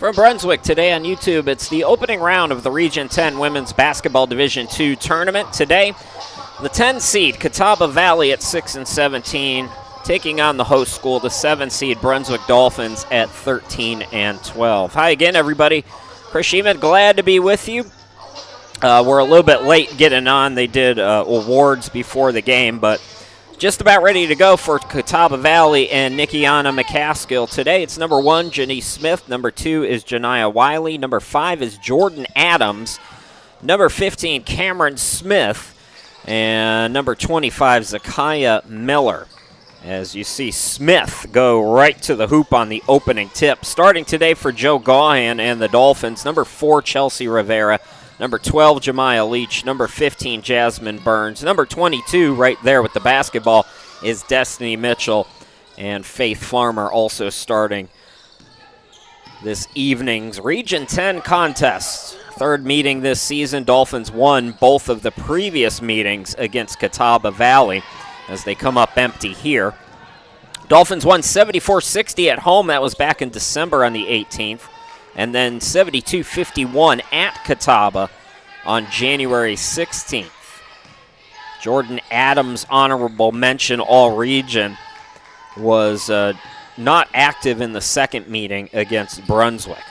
From Brunswick today on YouTube, it's the opening round of the Region 10 Women's Basketball Division II tournament. Today, the 10 seed Catawba Valley at 6-17, taking on the host school, the 7 seed Brunswick Dolphins at 13-12. Hi again, everybody. Chris Sheeman, glad to be with you. We're a little bit late getting on. They did awards before the game, but just about ready to go for Catawba Valley and Nikiana McCaskill. Today it's number 1, Janice Smith. Number 2 is Janiah Wiley. Number 5 is Jordan Adams. Number 15, Cameron Smith. And number 25, Zakiah Miller. As you see Smith go right to the hoop on the opening tip. Starting today for Joe Gaughan and the Dolphins, number 4, Chelsea Rivera. Number 12, Jemiah Leach. Number 15, Jasmine Burns. Number 22, right there with the basketball, is Destiny Mitchell. And Faith Farmer also starting this evening's Region 10 contest. Third meeting this season. Dolphins won both of the previous meetings against Catawba Valley as they come up empty here. Dolphins won 74-60 at home. That was back in December on the 18th. And then 72-51 at Catawba on January 16th. Jordan Adams, honorable mention, all-region, was not active in the second meeting against Brunswick.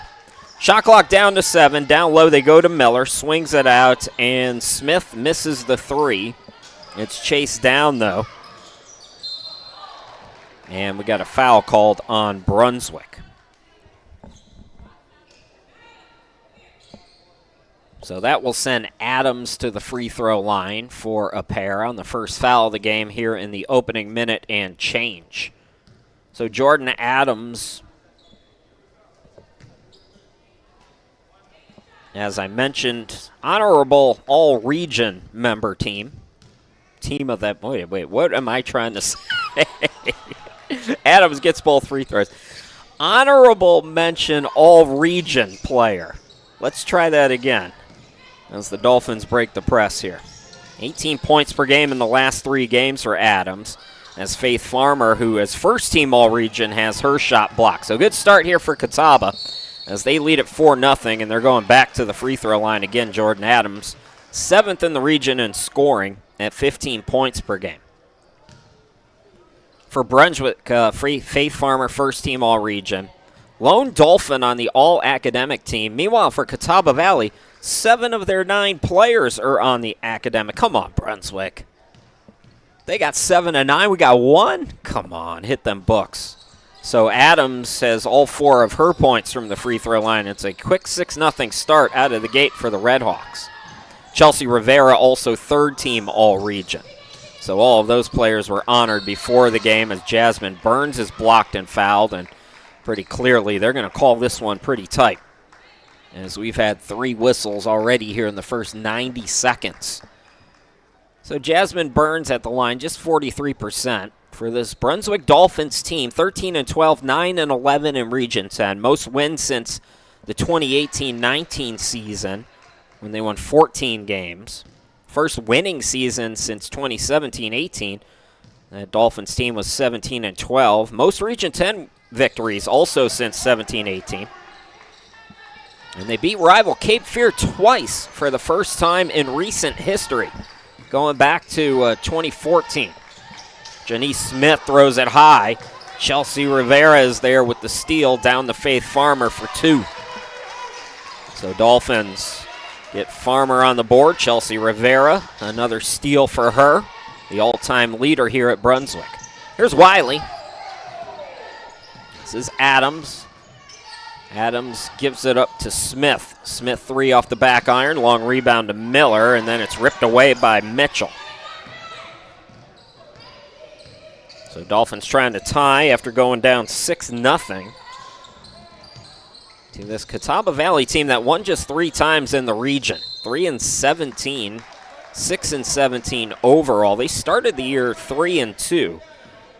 Shot clock down to 7. Down low they go to Miller. Swings it out, and Smith misses the 3. It's chased down, though. And we got a foul called on Brunswick. So that will send Adams to the free throw line for a pair on the first foul of the game here in the opening minute and change. So Jordan Adams, as I mentioned, honorable all-region member team. Team of that, wait, what am I trying to say? Adams gets both free throws. Honorable mention all-region player. Let's try that again as the Dolphins break the press here. 18 points per game in the last 3 games for Adams, as Faith Farmer, who is first-team all-region, has her shot blocked. So good start here for Catawba as they lead at 4-0, and they're going back to the free throw line again. Jordan Adams, 7th in the region in scoring at 15 points per game. For Brunswick, Faith Farmer, first-team all-region. Lone Dolphin on the all-academic team. Meanwhile, for Catawba Valley, 7 of their 9 players are on the academic. Come on, Brunswick. They got 7 and 9. We got 1? Come on, hit them books. So Adams has all 4 of her points from the free throw line. It's a quick 6-0 start out of the gate for the Redhawks. Chelsea Rivera also third-team all-region. So all of those players were honored before the game as Jasmine Burns is blocked and fouled, and pretty clearly they're going to call this one pretty tight, as we've had 3 whistles already here in the first 90 seconds. So Jasmine Burns at the line, just 43% for this Brunswick Dolphins team. 13-12, 9-11 in Region 10. Most wins since the 2018-19 season when they won 14 games. First winning season since 2017-18. That Dolphins team was 17-12. Most Region 10 victories also since 17-18. And they beat rival Cape Fear twice for the first time in recent history, going back to 2014. Janice Smith throws it high. Chelsea Rivera is there with the steal down to Faith Farmer for 2. So Dolphins get Farmer on the board. Chelsea Rivera, another steal for her, the all-time leader here at Brunswick. Here's Wiley. This is Adams. Adams gives it up to Smith. Smith 3 off the back iron. Long rebound to Miller, and then it's ripped away by Mitchell. So Dolphins trying to tie after going down 6-0 to this Catawba Valley team that won just 3 times in the region. 3-17, 6-17 overall. They started the year 3-2.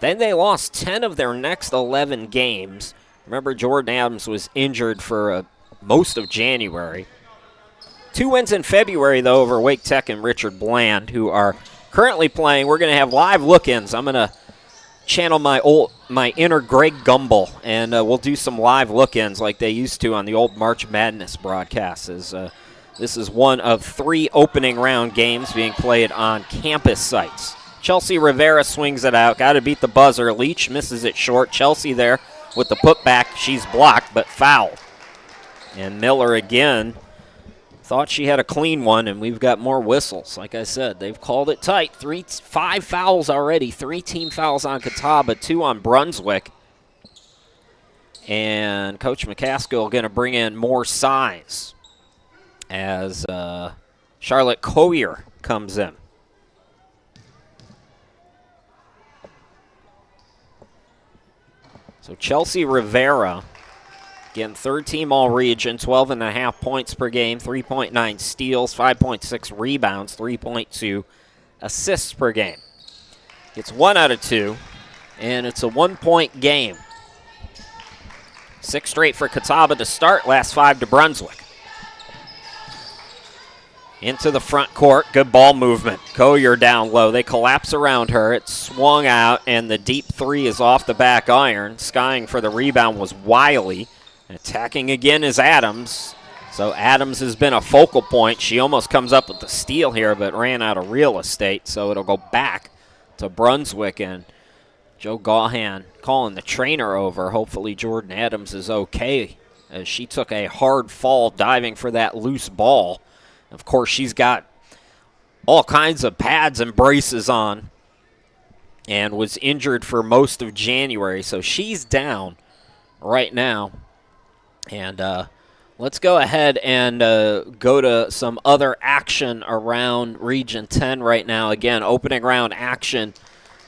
Then they lost 10 of their next 11 games. Remember, Jordan Adams was injured for most of January. 2 wins in February, though, over Wake Tech and Richard Bland, who are currently playing. We're going to have live look-ins. I'm going to channel my inner Greg Gumbel, and we'll do some live look-ins like they used to on the old March Madness broadcasts. This is one of 3 opening round games being played on campus sites. Chelsea Rivera swings it out. Got to beat the buzzer. Leach misses it short. Chelsea there with the putback. She's blocked, but foul. And Miller again thought she had a clean one, and we've got more whistles. Like I said, they've called it tight. 5 fouls already. 3 team fouls on Catawba, 2 on Brunswick. And Coach McCaskill going to bring in more size as Charlotte Collier comes in. So Chelsea Rivera, again, 3rd team all-region, 12.5 points per game, 3.9 steals, 5.6 rebounds, 3.2 assists per game. It's 1 out of 2, and it's a 1-point game. 6 straight for Catawba to start, last 5 to Brunswick. Into the front court, good ball movement. Collier down low. They collapse around her. It's swung out, and the deep 3 is off the back iron. Skying for the rebound was Wiley. Attacking again is Adams. So Adams has been a focal point. She almost comes up with the steal here, but ran out of real estate. So it'll go back to Brunswick, and Joe Gaughan calling the trainer over. Hopefully Jordan Adams is okay, as she took a hard fall diving for that loose ball. Of course, she's got all kinds of pads and braces on and was injured for most of January. So she's down right now. And let's go ahead and go to some other action around Region 10 right now. Again, opening round action.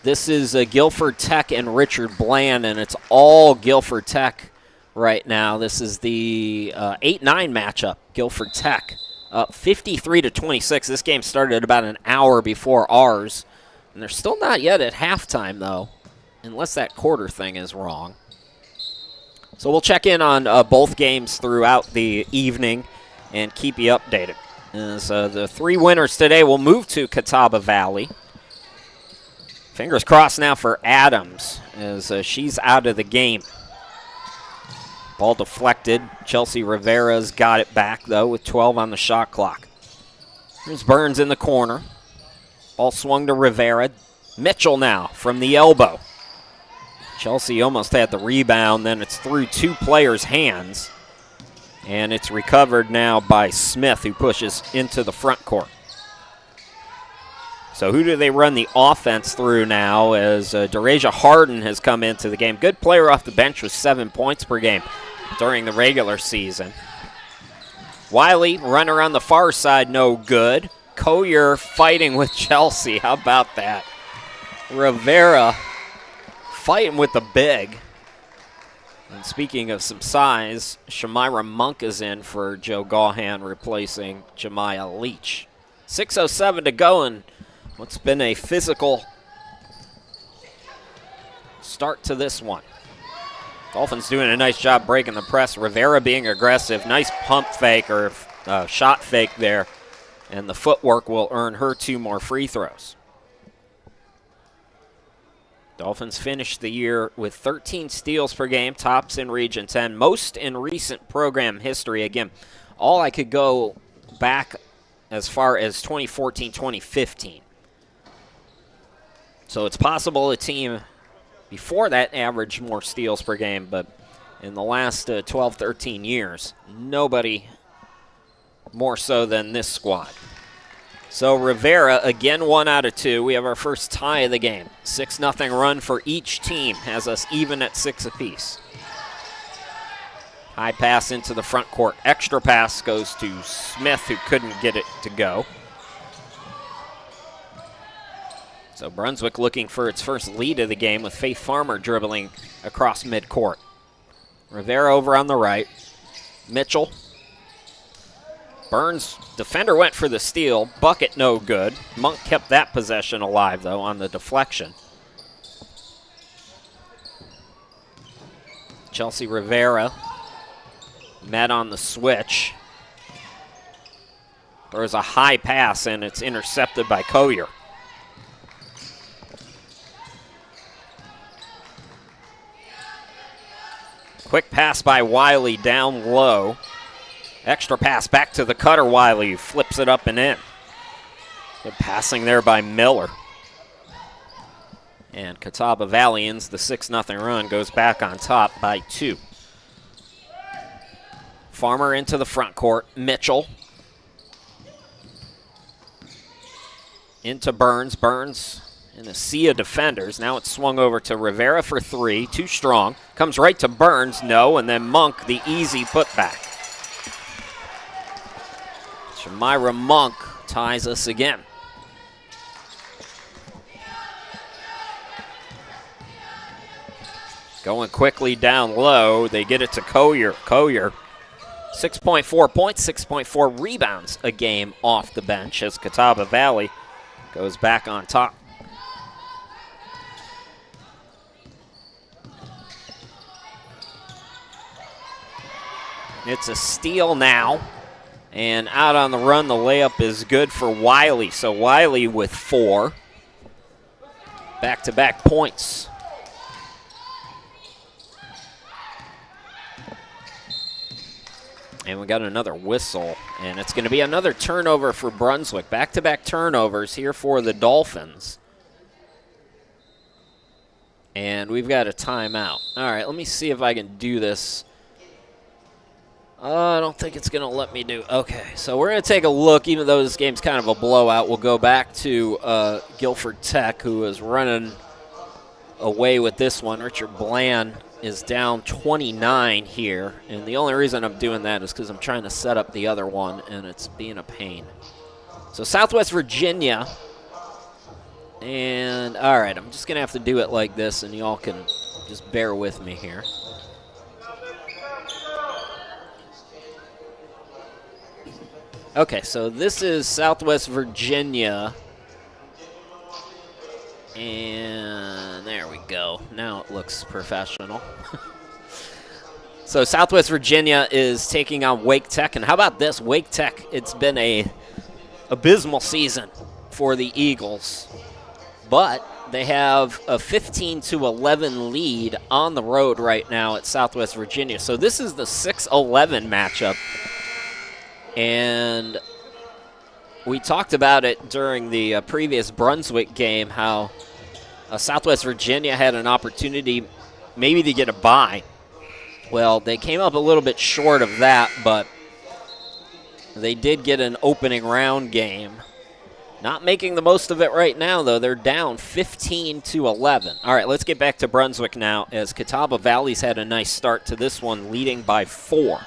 This is Guilford Tech and Richard Bland, and it's all Guilford Tech right now. This is the 8-9 matchup, Guilford Tech. 53-26. This game started about an hour before ours. And they're still not yet at halftime, though, unless that quarter thing is wrong. So we'll check in on both games throughout the evening and keep you updated. As the 3 winners today will move to Catawba Valley. Fingers crossed now for Adams, as she's out of the game. Ball deflected. Chelsea Rivera's got it back, though, with 12 on the shot clock. Here's Burns in the corner. Ball swung to Rivera. Mitchell now from the elbow. Chelsea almost had the rebound, then it's through 2 players' hands. And it's recovered now by Smith, who pushes into the front court. So who do they run the offense through now, as Dereja Harden has come into the game. Good player off the bench with 7 points per game during the regular season. Wiley, runner on the far side, no good. Collier fighting with Chelsea. How about that? Rivera fighting with the big. And speaking of some size, Shamira Monk is in for Joe Gaughan, replacing Jemiah Leach. 6:07 to go, and what's been a physical start to this one. Dolphins doing a nice job breaking the press. Rivera being aggressive. Nice pump fake or shot fake there. And the footwork will earn her 2 more free throws. Dolphins finished the year with 13 steals per game, tops in Region 10, most in recent program history. Again, all I could go back as far as 2014-2015. So it's possible a team before that averaged more steals per game, but in the last 12, 13 years, nobody more so than this squad. So Rivera, again, 1 out of 2. We have our first tie of the game. 6-0 run for each team has us even at 6 apiece. High pass into the front court. Extra pass goes to Smith, who couldn't get it to go. So Brunswick looking for its first lead of the game with Faith Farmer dribbling across midcourt. Rivera over on the right. Mitchell. Burns, defender went for the steal. Bucket no good. Monk kept that possession alive, though, on the deflection. Chelsea Rivera met on the switch. There's a high pass, and it's intercepted by Collier. Quick pass by Wiley down low. Extra pass back to the cutter. Wiley flips it up and in. Good passing there by Miller. And Catawba Valleyans, the 6-0 run, goes back on top by 2. Farmer into the front court. Mitchell. Into Burns. Burns in a sea of defenders. Now it's swung over to Rivera for 3. Too strong. Comes right to Burns. No. And then Monk, the easy putback. Shamira Monk ties us again. Going quickly down low. They get it to Collier. Collier, 6.4 points, 6.4 rebounds a game off the bench as Catawba Valley goes back on top. It's a steal now. And out on the run, the layup is good for Wiley. So Wiley with 4. Back-to-back points. And we got another whistle, and it's going to be another turnover for Brunswick. Back-to-back turnovers here for the Dolphins. And we've got a timeout. All right, let me see if I can do this. I don't think it's going to let me do. Okay, so we're going to take a look. Even though this game's kind of a blowout, we'll go back to Guilford Tech, who is running away with this one. Richard Bland is down 29 here, and the only reason I'm doing that is because I'm trying to set up the other one, and it's being a pain. So Southwest Virginia, and all right, I'm just going to have to do it like this, and y'all can just bear with me here. Okay, so this is Southwest Virginia, and there we go. Now it looks professional. So Southwest Virginia is taking on Wake Tech, and how about this? Wake Tech, it's been a abysmal season for the Eagles, but they have a 15-11 lead on the road right now at Southwest Virginia. So this is the 6-11 matchup. And we talked about it during the previous Brunswick game, how Southwest Virginia had an opportunity maybe to get a bye. Well, they came up a little bit short of that, but they did get an opening round game. Not making the most of it right now, though. They're down 15-11. All right, let's get back to Brunswick now, as Catawba Valley's had a nice start to this one, leading by 4.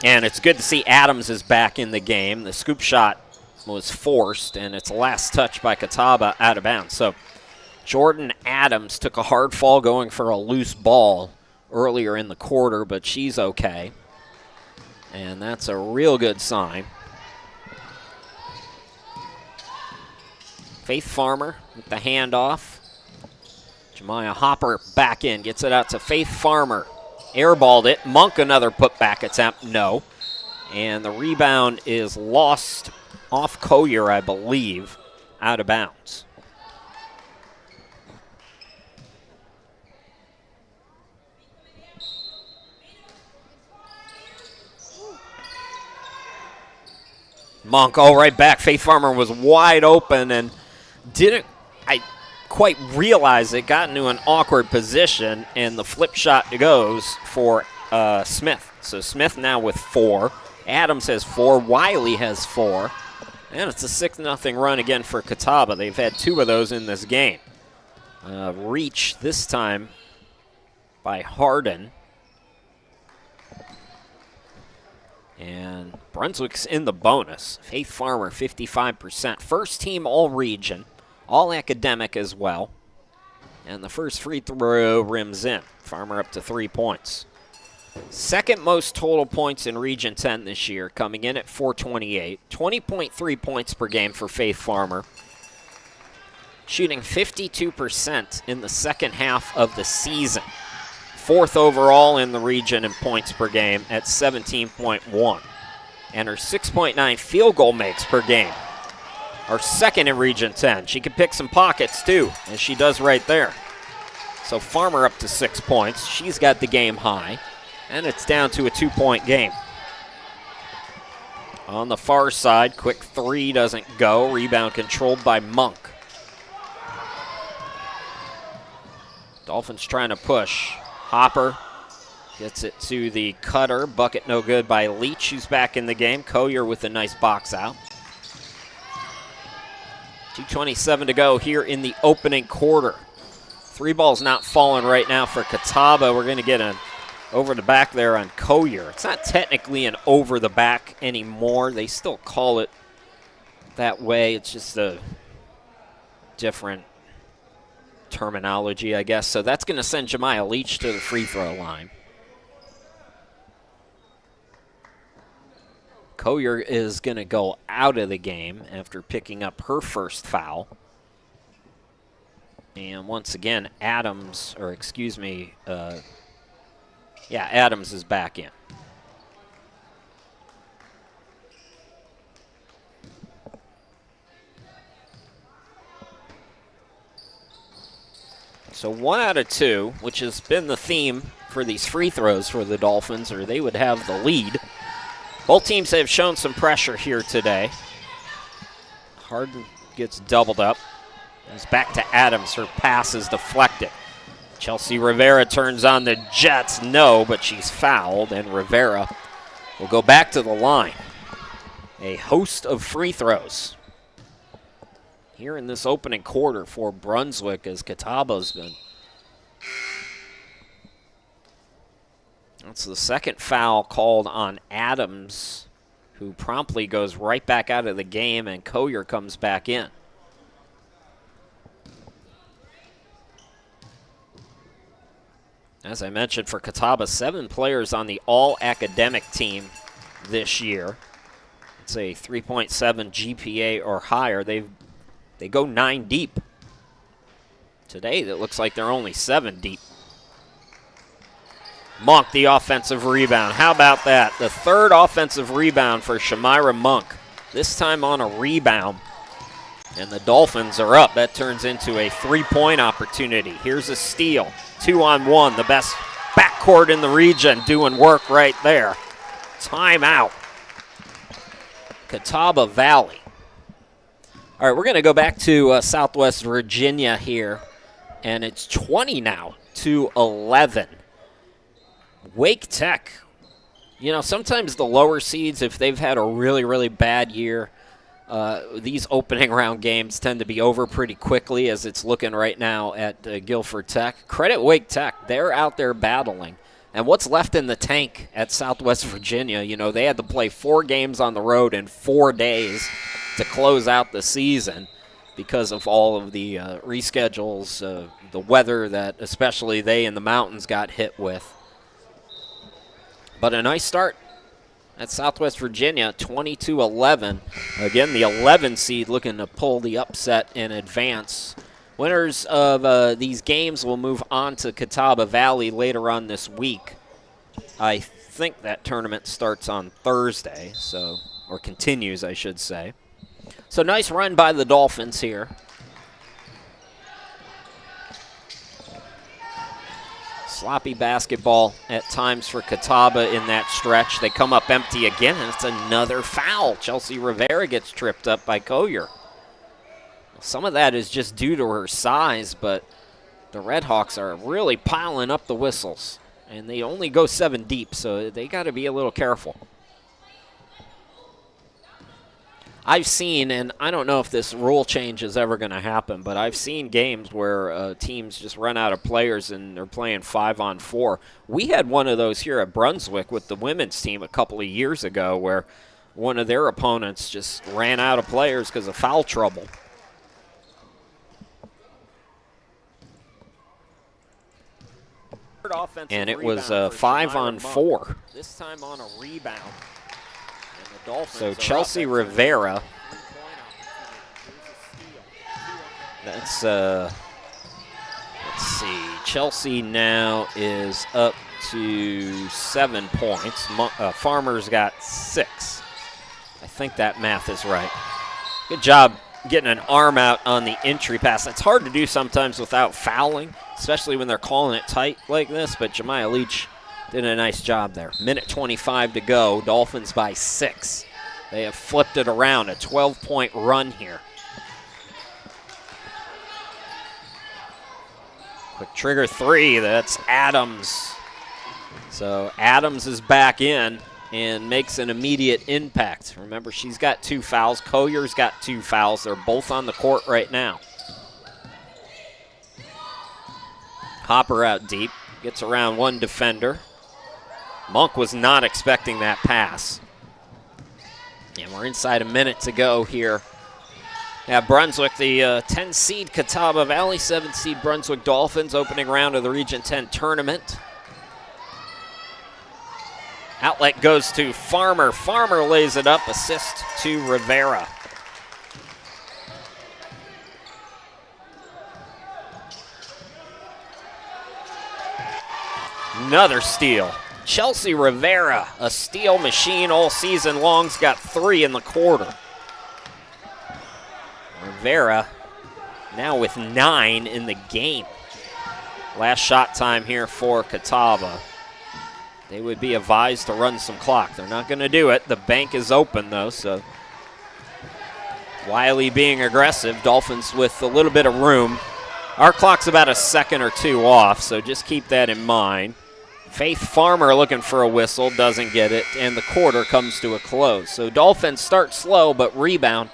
And it's good to see Adams is back in the game. The scoop shot was forced, and it's last touch by Catawba out of bounds. So Jordan Adams took a hard fall going for a loose ball earlier in the quarter, but she's okay. And that's a real good sign. Faith Farmer with the handoff. Jemiah Hopper back in, gets it out to Faith Farmer. Airballed it. Monk, another putback attempt. No. And the rebound is lost off Collier, I believe, out of bounds. Monk, all right back. Faith Farmer was wide open and didn't quite realize it, got into an awkward position, and the flip shot goes for Smith. So Smith now with 4. Adams has 4. Wiley has 4. And it's a 6-0 run again for Catawba. They've had 2 of those in this game. Reach this time by Harden. And Brunswick's in the bonus. Faith Farmer, 55%. First team all-region. All academic as well. And the first free throw rims in. Farmer up to 3 points. Second most total points in Region 10 this year, coming in at 428. 20.3 points per game for Faith Farmer. Shooting 52% in the second half of the season. 4th overall in the region in points per game at 17.1. And her 6.9 field goal makes per game are second in Region 10. She can pick some pockets, too, as she does right there. So Farmer up to 6 points. She's got the game high, and it's down to a 2-point game. On the far side, quick three doesn't go. Rebound controlled by Monk. Dolphins trying to push. Hopper gets it to the cutter. Bucket no good by Leach, who's back in the game. Collier with a nice box out. 2:27 to go here in the opening quarter. Three ball's not falling right now for Catawba. We're going to get an over the back there on Collier. It's not technically an over the back anymore. They still call it that way. It's just a different terminology, I guess. So that's going to send Jemiah Leach to the free throw line. Collier is going to go out of the game after picking up her first foul. And once again, Adams is back in. So 1 out of 2, which has been the theme for these free throws for the Dolphins, or they would have the lead. Both teams have shown some pressure here today. Harden gets doubled up. It's back to Adams. Her pass is deflected. Chelsea Rivera turns on the Jets. No, but she's fouled, and Rivera will go back to the line. A host of free throws here in this opening quarter for Brunswick, as Catawba's been. That's the second foul called on Adams, who promptly goes right back out of the game, and Collier comes back in. As I mentioned, for Catawba, 7 players on the all-academic team this year. It's a 3.7 GPA or higher. They go 9 deep. Today, it looks like they're only 7 deep. Monk, the offensive rebound. How about that? The third offensive rebound for Shamira Monk. This time on a rebound. And the Dolphins are up. That turns into a 3-point opportunity. Here's a steal. 2-on-1. The best backcourt in the region doing work right there. Timeout. Catawba Valley. All right, we're going to go back to Southwest Virginia here. And it's 20 now to 11. Wake Tech, you know, sometimes the lower seeds, if they've had a really, really bad year, these opening round games tend to be over pretty quickly, as it's looking right now at Guilford Tech. Credit Wake Tech. They're out there battling. And what's left in the tank at Southwest Virginia, you know, they had to play 4 games on the road in 4 days to close out the season because of all of the reschedules, the weather that especially they in the mountains got hit with. But a nice start at Southwest Virginia, 20-11. Again, the 11 seed looking to pull the upset and advance. Winners of these games will move on to Catawba Valley later on this week. I think that tournament starts on Thursday, or continues, I should say. So nice run by the Dolphins here. Sloppy basketball at times for Catawba in that stretch. They come up empty again, and it's another foul. Chelsea Rivera gets tripped up by Collier. Some of that is just due to her size, but the Redhawks are really piling up the whistles. And they only go 7 deep, so they got to be a little careful. I've seen, and I don't know if this rule change is ever going to happen, but I've seen games where teams just run out of players and they're playing 5-on-4. We had one of those here at Brunswick with the women's team a couple of years ago where one of their opponents just ran out of players because of foul trouble. And it was 5-on-4. This time on a rebound. So Chelsea Rivera, that's, let's see, Chelsea now is up to 7 points. Farmer's got 6. I think that math is right. Good job getting an arm out on the entry pass. That's hard to do sometimes without fouling, especially when they're calling it tight like this, but Jemiah Leach did a nice job there. Minute 25 to go, Dolphins by 6. They have flipped it around, a 12-point run here. Quick trigger 3, that's Adams. So Adams is back in and makes an immediate impact. Remember, she's got 2 fouls. Collier's got 2 fouls. They're both on the court right now. Hopper out deep, gets around 1 defender. Monk was not expecting that pass. And we're inside a minute to go here. Brunswick, the 10 seed Catawba Valley, 7 seed Brunswick Dolphins, opening round of the Region 10 tournament. Outlet goes to Farmer. Farmer lays it up, assist to Rivera. Another steal. Chelsea Rivera, a steal machine all season long, has got 3 in the quarter. Rivera now with 9 in the game. Last shot time here for Catawba. They would be advised to run some clock. They're not going to do it. The bank is open, though, so Wiley being aggressive. Dolphins with a little bit of room. Our clock's about a second or 2 off, so just keep that in mind. Faith Farmer looking for a whistle, doesn't get it, and the quarter comes to a close. So Dolphins start slow, but rebound.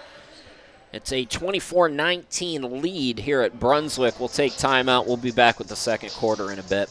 It's a 24-19 lead here at Brunswick. We'll take timeout. We'll be back with the second quarter in a bit.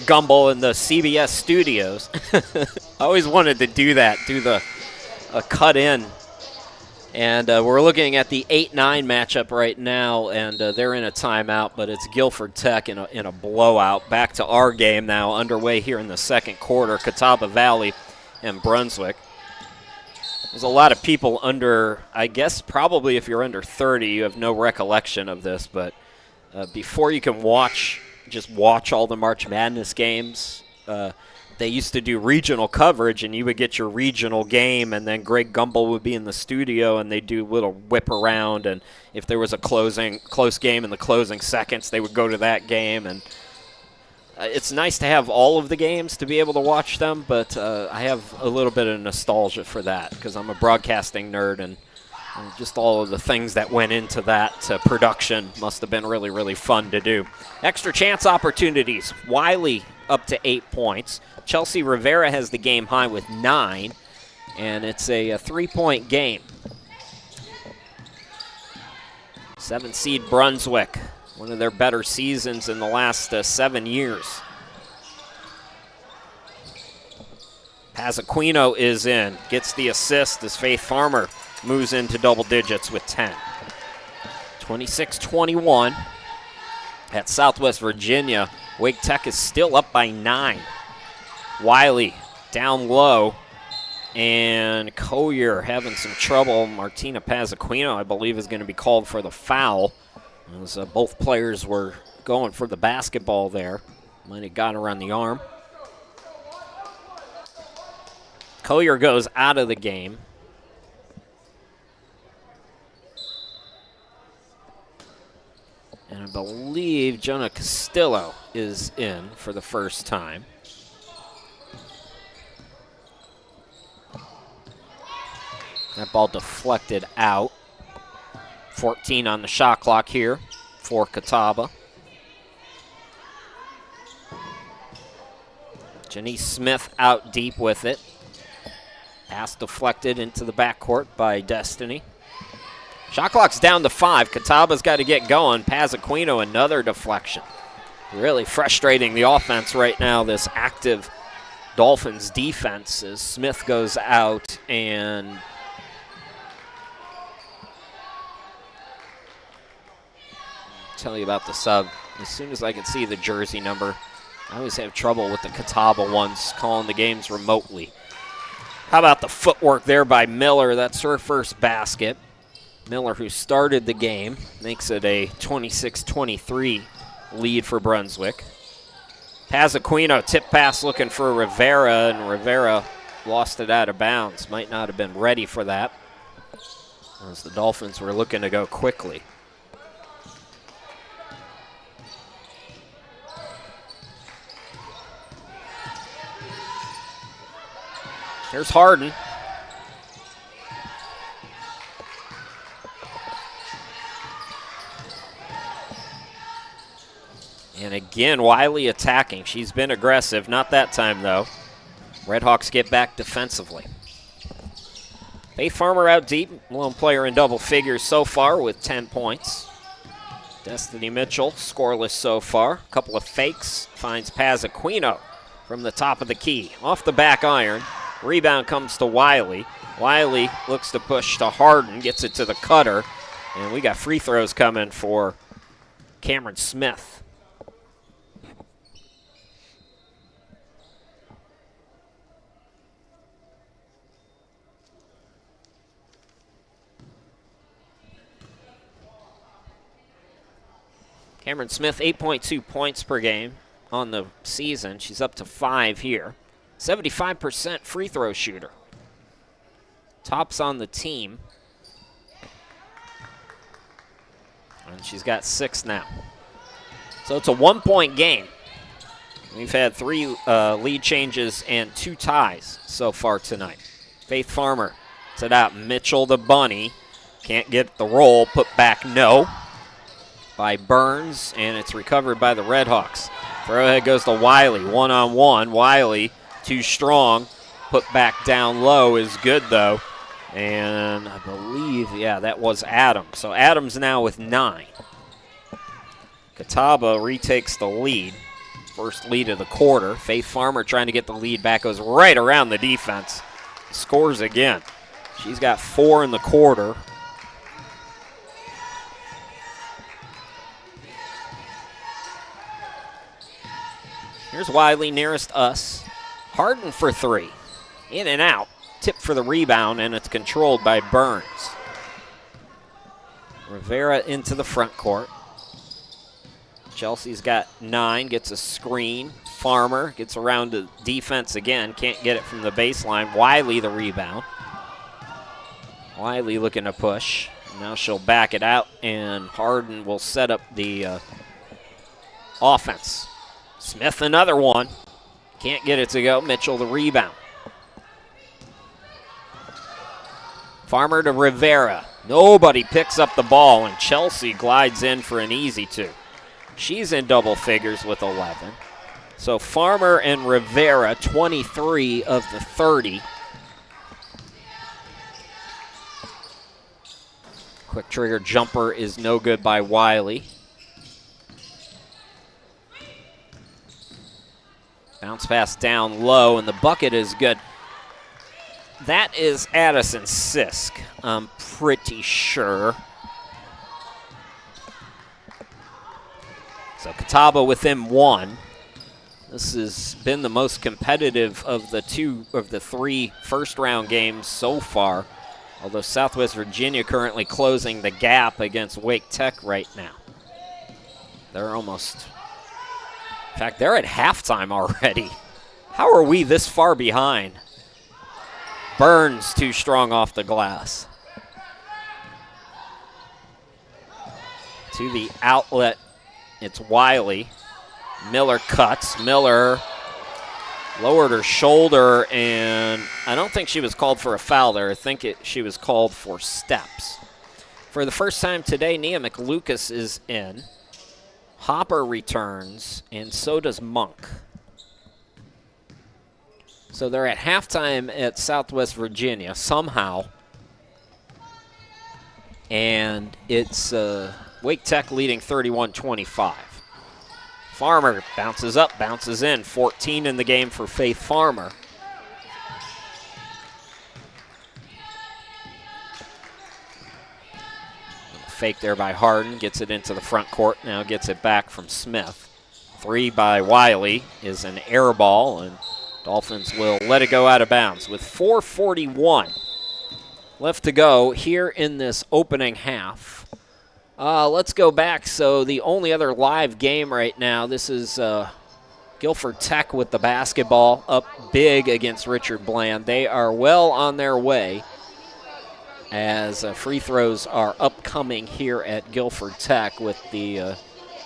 Gumbel in the CBS studios. I always wanted to do that, do the cut in. And we're looking at the 8-9 matchup right now, and they're in a timeout, but it's Guilford Tech in a blowout. Back to our game now, underway here in the second quarter, Catawba Valley and Brunswick. There's a lot of people under, I guess probably if you're under 30, you have no recollection of this, but before you can just watch all the March Madness games. They used to do regional coverage, and you would get your regional game, and then Greg Gumbel would be in the studio, and they'd do a little whip around, and if there was a close game in the closing seconds, they would go to that game. And it's nice to have all of the games to be able to watch them, but I have a little bit of nostalgia for that because I'm a broadcasting nerd, and just all of the things that went into that production must have been really, really fun to do. Extra chance opportunities. Wiley up to 8 points. Chelsea Rivera has the game high with 9, and it's a 3-point game. 7 seed Brunswick, one of their better seasons in the last 7 years. Pazaquino is in, gets the assist as Faith Farmer moves into double digits with 10. 26-21 at Southwest Virginia. Wake Tech is still up by 9. Wiley down low, and Collier having some trouble. Martina Pazaquino, I believe, is going to be called for the foul, as both players were going for the basketball there. Might have got her on the arm. Collier goes out of the game. And And I believe Jonah Castillo is in for the first time. That ball deflected out. 14 on the shot clock here for Catawba. Janice Smith out deep with it. Pass deflected into the backcourt by Destiny. Shot clock's down to 5. Catawba's got to get going. Pazzaquino, another deflection. Really frustrating the offense right now, this active Dolphins defense, as Smith goes out and tell you about the sub. As soon as I can see the jersey number, I always have trouble with the Catawba ones calling the games remotely. How about the footwork there by Miller? That's her first basket. Miller, who started the game, makes it a 26-23 lead for Brunswick. Pazzaquino tip pass looking for Rivera, and Rivera lost it out of bounds. Might not have been ready for that, as the Dolphins were looking to go quickly. Here's Harden. And again, Wiley attacking. She's been aggressive. Not that time, though. Redhawks get back defensively. Faith Farmer out deep. Lone player in double figures so far with 10 points. Destiny Mitchell scoreless so far. A couple of fakes. Finds Pazzaquino from the top of the key. Off the back iron. Rebound comes to Wiley. Wiley looks to push to Harden, gets it to the cutter, and we got free throws coming for Cameron Smith. Cameron Smith, 8.2 points per game on the season. She's up to 5 here. 75% free throw shooter. Tops on the team. And she's got 6 now. So it's a 1-point game. We've had 3 lead changes and 2 ties so far tonight. Faith Farmer set out. Mitchell the bunny. Can't get the roll. Put back no by Burns, and it's recovered by the Redhawks. Throwhead goes to Wiley. One-on-one. Wiley too strong. Put back down low is good, though. And I believe, yeah, that was Adams. So Adams now with 9. Catawba retakes the lead. First lead of the quarter. Faith Farmer trying to get the lead back. Goes right around the defense. Scores again. She's got 4 in the quarter. Here's Wiley nearest us. Harden for 3. In and out. Tip for the rebound, and it's controlled by Burns. Rivera into the front court. Chelsea's got 9, gets a screen. Farmer gets around to defense again. Can't get it from the baseline. Wiley the rebound. Wiley looking to push. Now she'll back it out, and Harden will set up the offense. Smith another one. Can't get it to go. Mitchell the rebound. Farmer to Rivera. Nobody picks up the ball, and Chelsea glides in for an easy 2. She's in double figures with 11. So Farmer and Rivera, 23 of the 30. Quick trigger jumper is no good by Wiley. Bounce pass down low, and the bucket is good. That is Addison Sisk, I'm pretty sure. So Catawba within 1. This has been the most competitive of the 3 first-round games so far, although Southwest Virginia currently closing the gap against Wake Tech right now. They're almost... In fact, they're at halftime already. How are we this far behind? Burns too strong off the glass. To the outlet It's Wiley. Miller cuts. Miller lowered her shoulder, and I don't think she was called for a foul there. I think she was called for steps. For the first time today, Nia McLucas is in. Hopper returns, and so does Monk. So they're at halftime at Southwest Virginia somehow. And it's Wake Tech leading 31-25. Farmer bounces up, bounces in. 14 in the game for Faith Farmer. Fake there by Harden, gets it into the front court, now gets it back from Smith. 3 by Wiley is an air ball, and Dolphins will let it go out of bounds with 4:41 left to go here in this opening half. Let's go back. So the only other live game right now, this is Guilford Tech with the basketball up big against Richard Bland. They are well on their way as free throws are upcoming here at Guilford Tech with the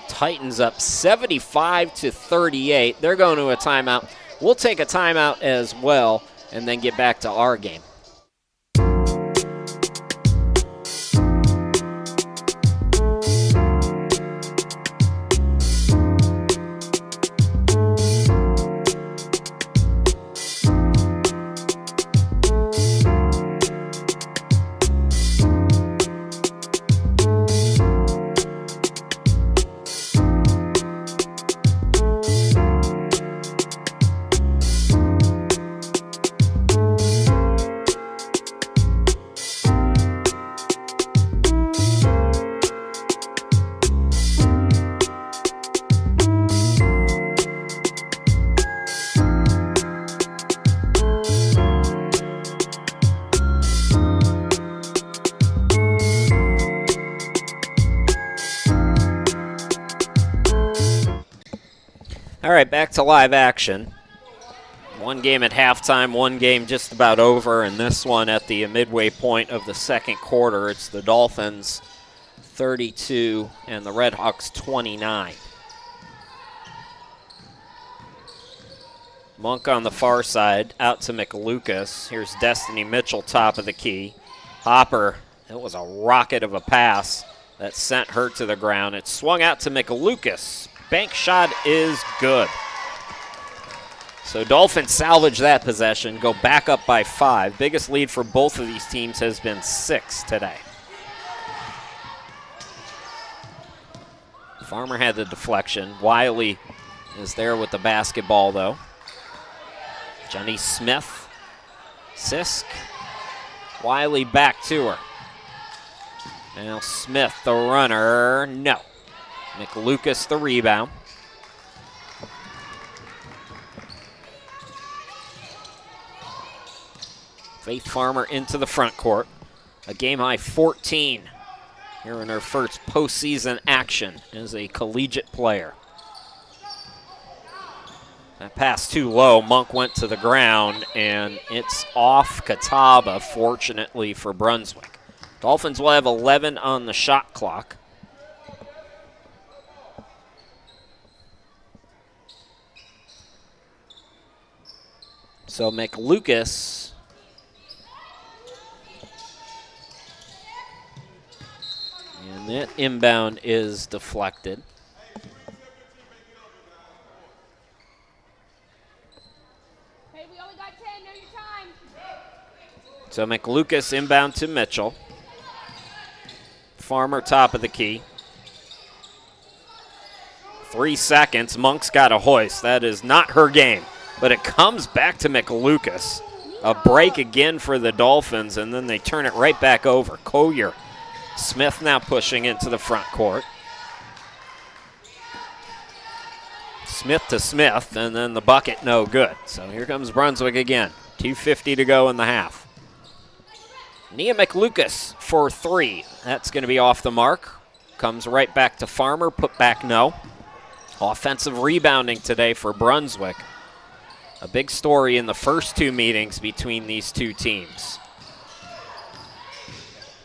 Titans up 75-38. They're going to a timeout. We'll take a timeout as well and then get back to our game. All right, back to live action. One game at halftime, one game just about over, and this one at the midway point of the second quarter. It's the Dolphins 32 and the Redhawks 29. Monk on the far side, out to McLucas. Here's Destiny Mitchell, top of the key. Hopper, it was a rocket of a pass that sent her to the ground. It swung out to McLucas. Bank shot is good. So Dolphins salvage that possession, go back up by 5. Biggest lead for both of these teams has been 6 today. Farmer had the deflection. Wiley is there with the basketball, though. Jenny Smith, Sisk. Wiley back to her. Now Smith, the runner, no. McLucas, the rebound. Faith Farmer into the front court. A game-high 14 here in her first postseason action as a collegiate player. That pass too low. Monk went to the ground, and it's off Catawba, fortunately for Brunswick. Dolphins will have 11 on the shot clock. So McLucas and that inbound is deflected. Hey, we only got 10, know your time. So McLucas inbound to Mitchell. Farmer top of the key. 3 seconds, Monk's got a hoist. That is not her game. But it comes back to McLucas. A break again for the Dolphins, and then they turn it right back over. Collier. Smith now pushing into the front court. Smith to Smith, and then the bucket no good. So here comes Brunswick again. 2:50 to go in the half. Nia McLucas for 3. That's going to be off the mark. Comes right back to Farmer. Put back no. Offensive rebounding today for Brunswick. A big story in the first 2 meetings between these two teams.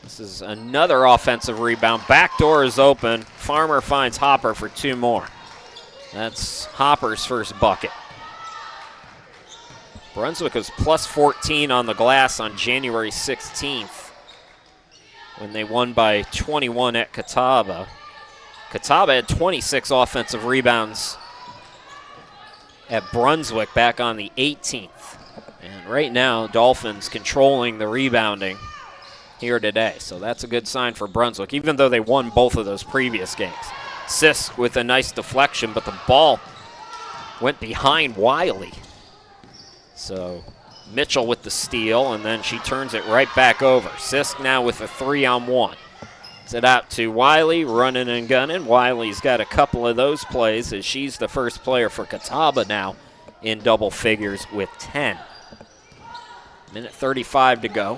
This This is another offensive rebound. Back door is open. Farmer finds Hopper for 2 more. That's Hopper's first bucket. Brunswick was plus 14 on the glass on January 16th when they won by 21 at Catawba. Catawba had 26 offensive rebounds at Brunswick back on the 18th. And right now, Dolphins controlling the rebounding here today. So that's a good sign for Brunswick, even though they won both of those previous games. Sisk with a nice deflection, but the ball went behind Wiley. So Mitchell with the steal, and then she turns it right back over. Sisk now with a 3-on-1. It's it out to Wiley, running and gunning. Wiley's got a couple of those plays as she's the first player for Catawba now in double figures with 10. Minute 35 to go.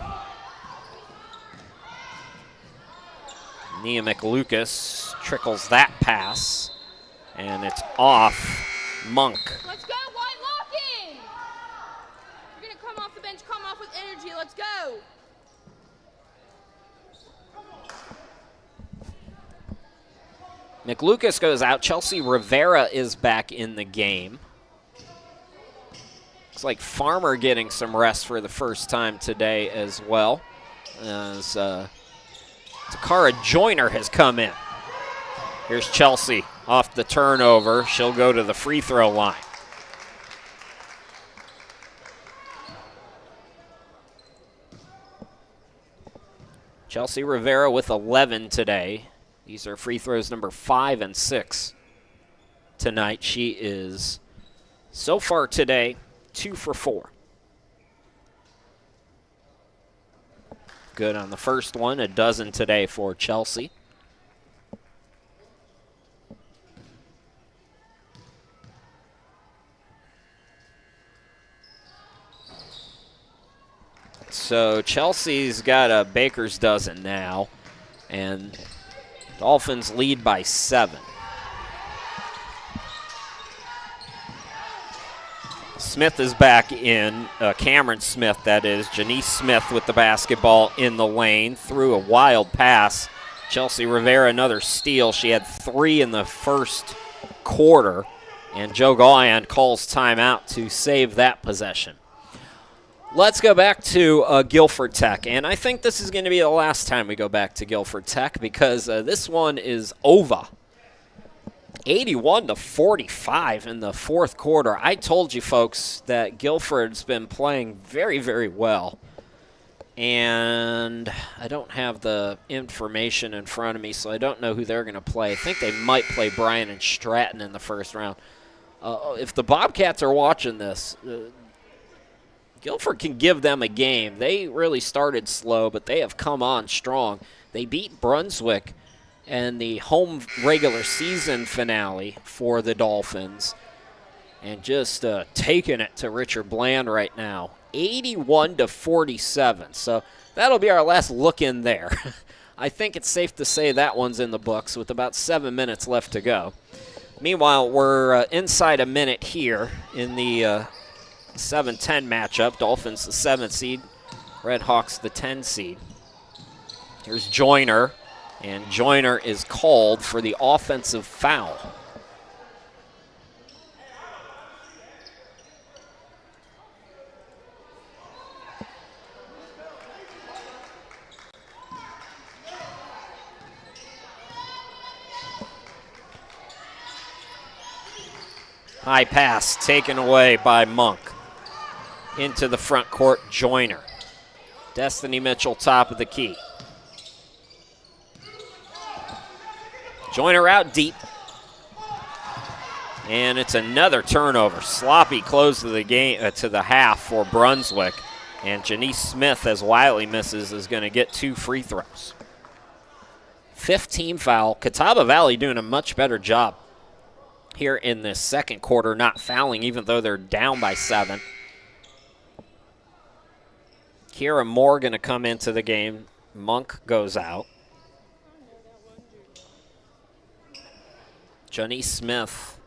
Nia McLucas trickles that pass, and it's off Monk. Let's go, White, lock in. You're going to come off the bench, come off with energy. Let's go. McLucas goes out. Chelsea Rivera is back in the game. Looks like Farmer getting some rest for the first time today as well, as Takara Joyner has come in. Here's Chelsea off the turnover. She'll go to the free throw line. Chelsea Rivera with 11 today. These are free throws number 5 and 6 tonight. She is, so far today, 2 for 4. Good on the first one, a dozen today for Chelsea. So Chelsea's got a baker's dozen now, and Dolphins lead by 7. Smith is back in, Cameron Smith, that is. Janice Smith with the basketball in the lane, threw a wild pass. Chelsea Rivera, another steal. She had 3 in the first quarter, and Joe Gallion calls timeout to save that possession. Let's go back to Guilford Tech, and I think this is going to be the last time we go back to Guilford Tech because this one is over. 81-45 in the fourth quarter. I told you folks that Guilford's been playing very, very well, and I don't have the information in front of me, so I don't know who they're going to play. I think they might play Bryan and Stratton in the first round. If the Bobcats are watching this, Guilford can give them a game. They really started slow, but they have come on strong. They beat Brunswick in the home regular season finale for the Dolphins, and just taking it to Richard Bland right now. 81-47. So that'll be our last look in there. I think it's safe to say that one's in the books with about 7 minutes left to go. Meanwhile, we're inside a minute here in the 7-10 matchup. Dolphins the 7th seed, Red Hawks the 10 seed. Here's Joyner, and Joyner is called for the offensive foul. High pass taken away by Monk. Into the front court, Joyner. Destiny Mitchell, top of the key. Joyner out deep. And it's another turnover. Sloppy close to the game, to the half for Brunswick. And Janice Smith, as Wiley misses, is going to get 2 free throws. 15 foul. Catawba Valley doing a much better job here in this second quarter, not fouling, even though they're down by 7. Kira Moore going to come into the game. Monk goes out. Janice Smith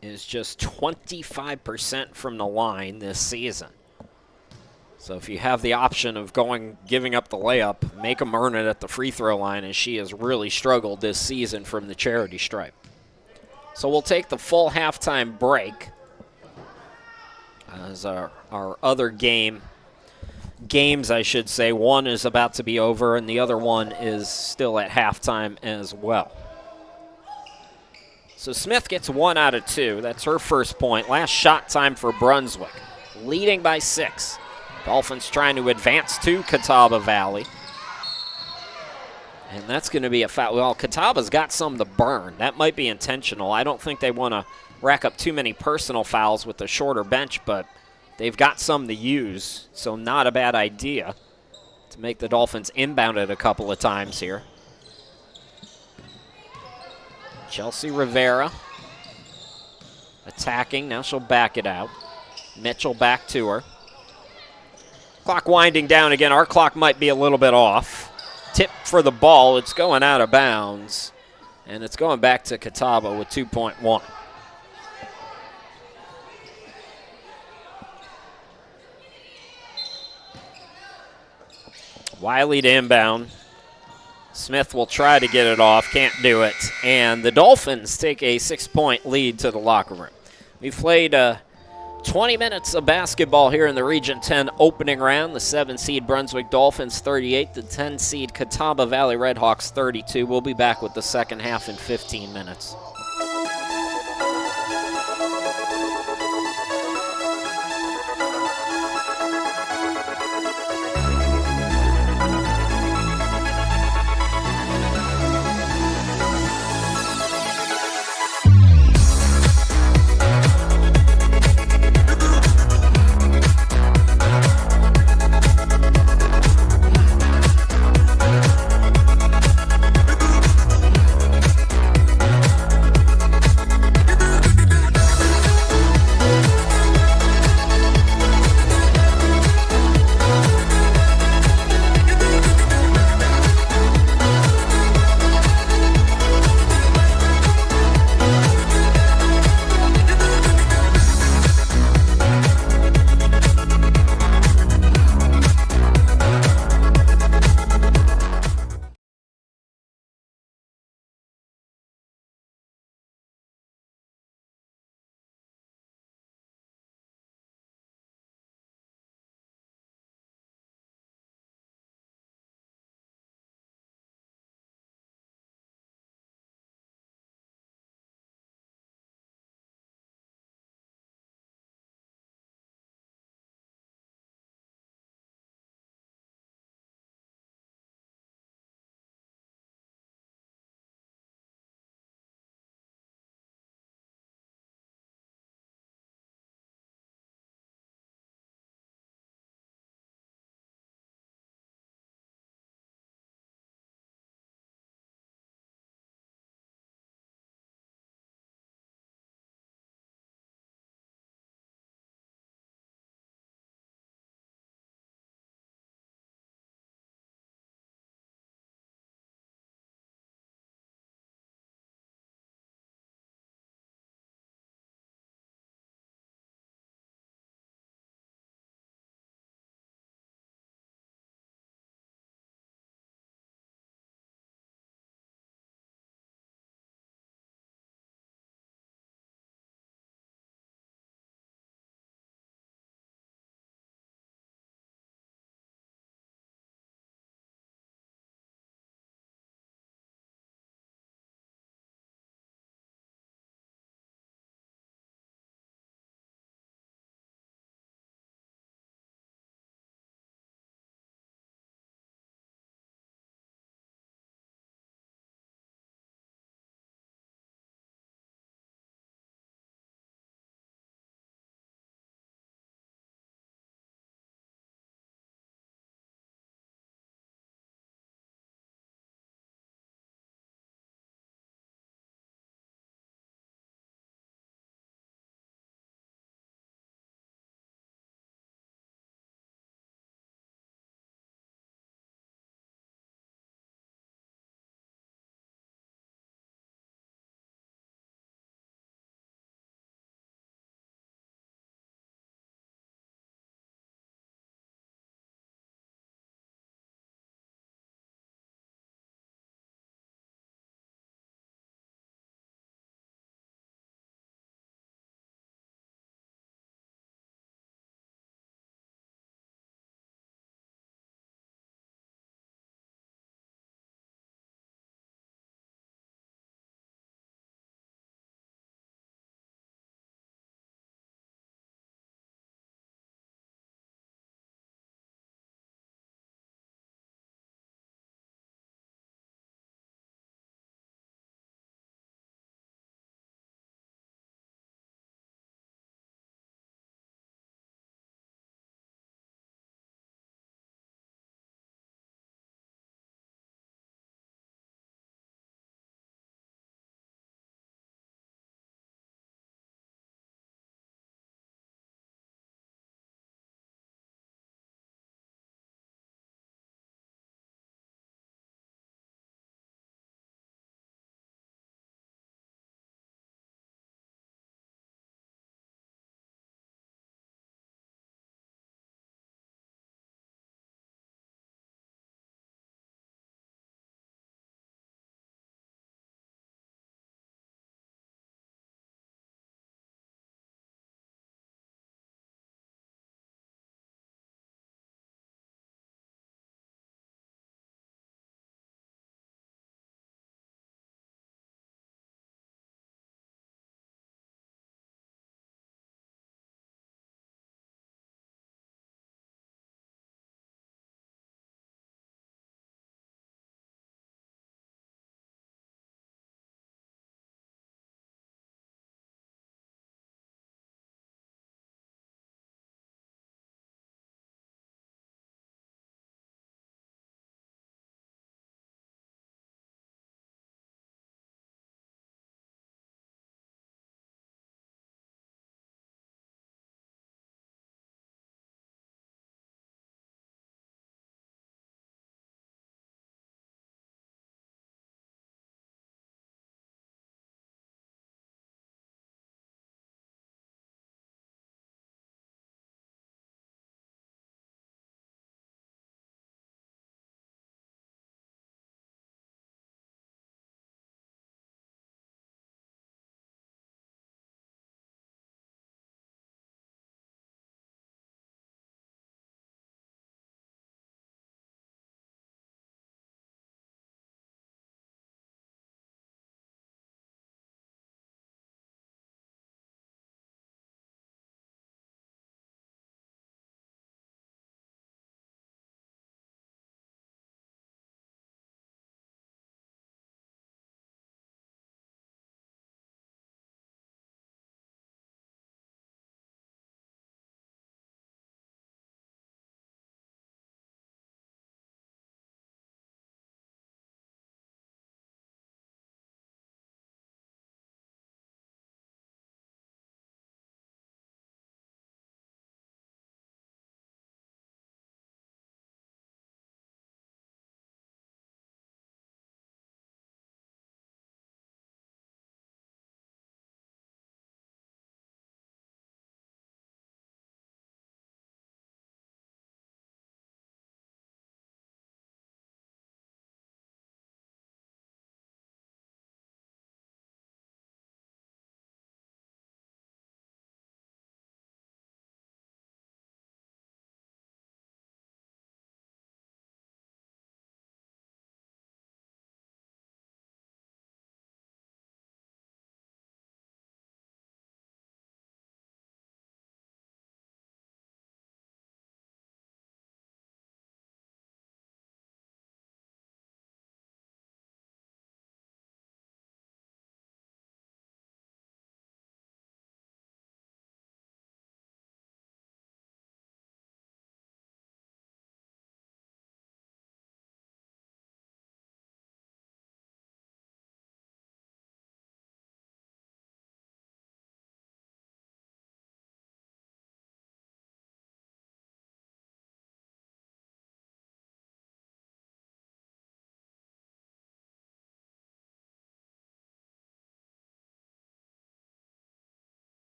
is just 25% from the line this season. So if you have the option of giving up the layup, make them earn it at the free throw line, as she has really struggled this season from the charity stripe. So we'll take the full halftime break as our other games, I should say. One is about to be over, and the other one is still at halftime as well. So Smith gets 1 out of 2. That's her first point. Last shot time for Brunswick, leading by 6. Dolphins trying to advance to Catawba Valley. And that's going to be a foul. Well, Catawba's got some to burn. That might be intentional. I don't think they want to rack up too many personal fouls with the shorter bench, but they've got some to use, so not a bad idea to make the Dolphins inbound it a couple of times here. Chelsea Rivera attacking. Now she'll back it out. Mitchell back to her. Clock winding down again. Our clock might be a little bit off. Tip for the ball. It's going out of bounds. And it's going back to Catawba with 2.1. Wiley to inbound. Smith will try to get it off. Can't do it. And the Dolphins take a 6-point lead to the locker room. We've played 20 minutes of basketball here in the Region 10 opening round. The 7-seed Brunswick Dolphins 38, the 10-seed Catawba Valley Redhawks 32. We'll be back with the second half in 15 minutes.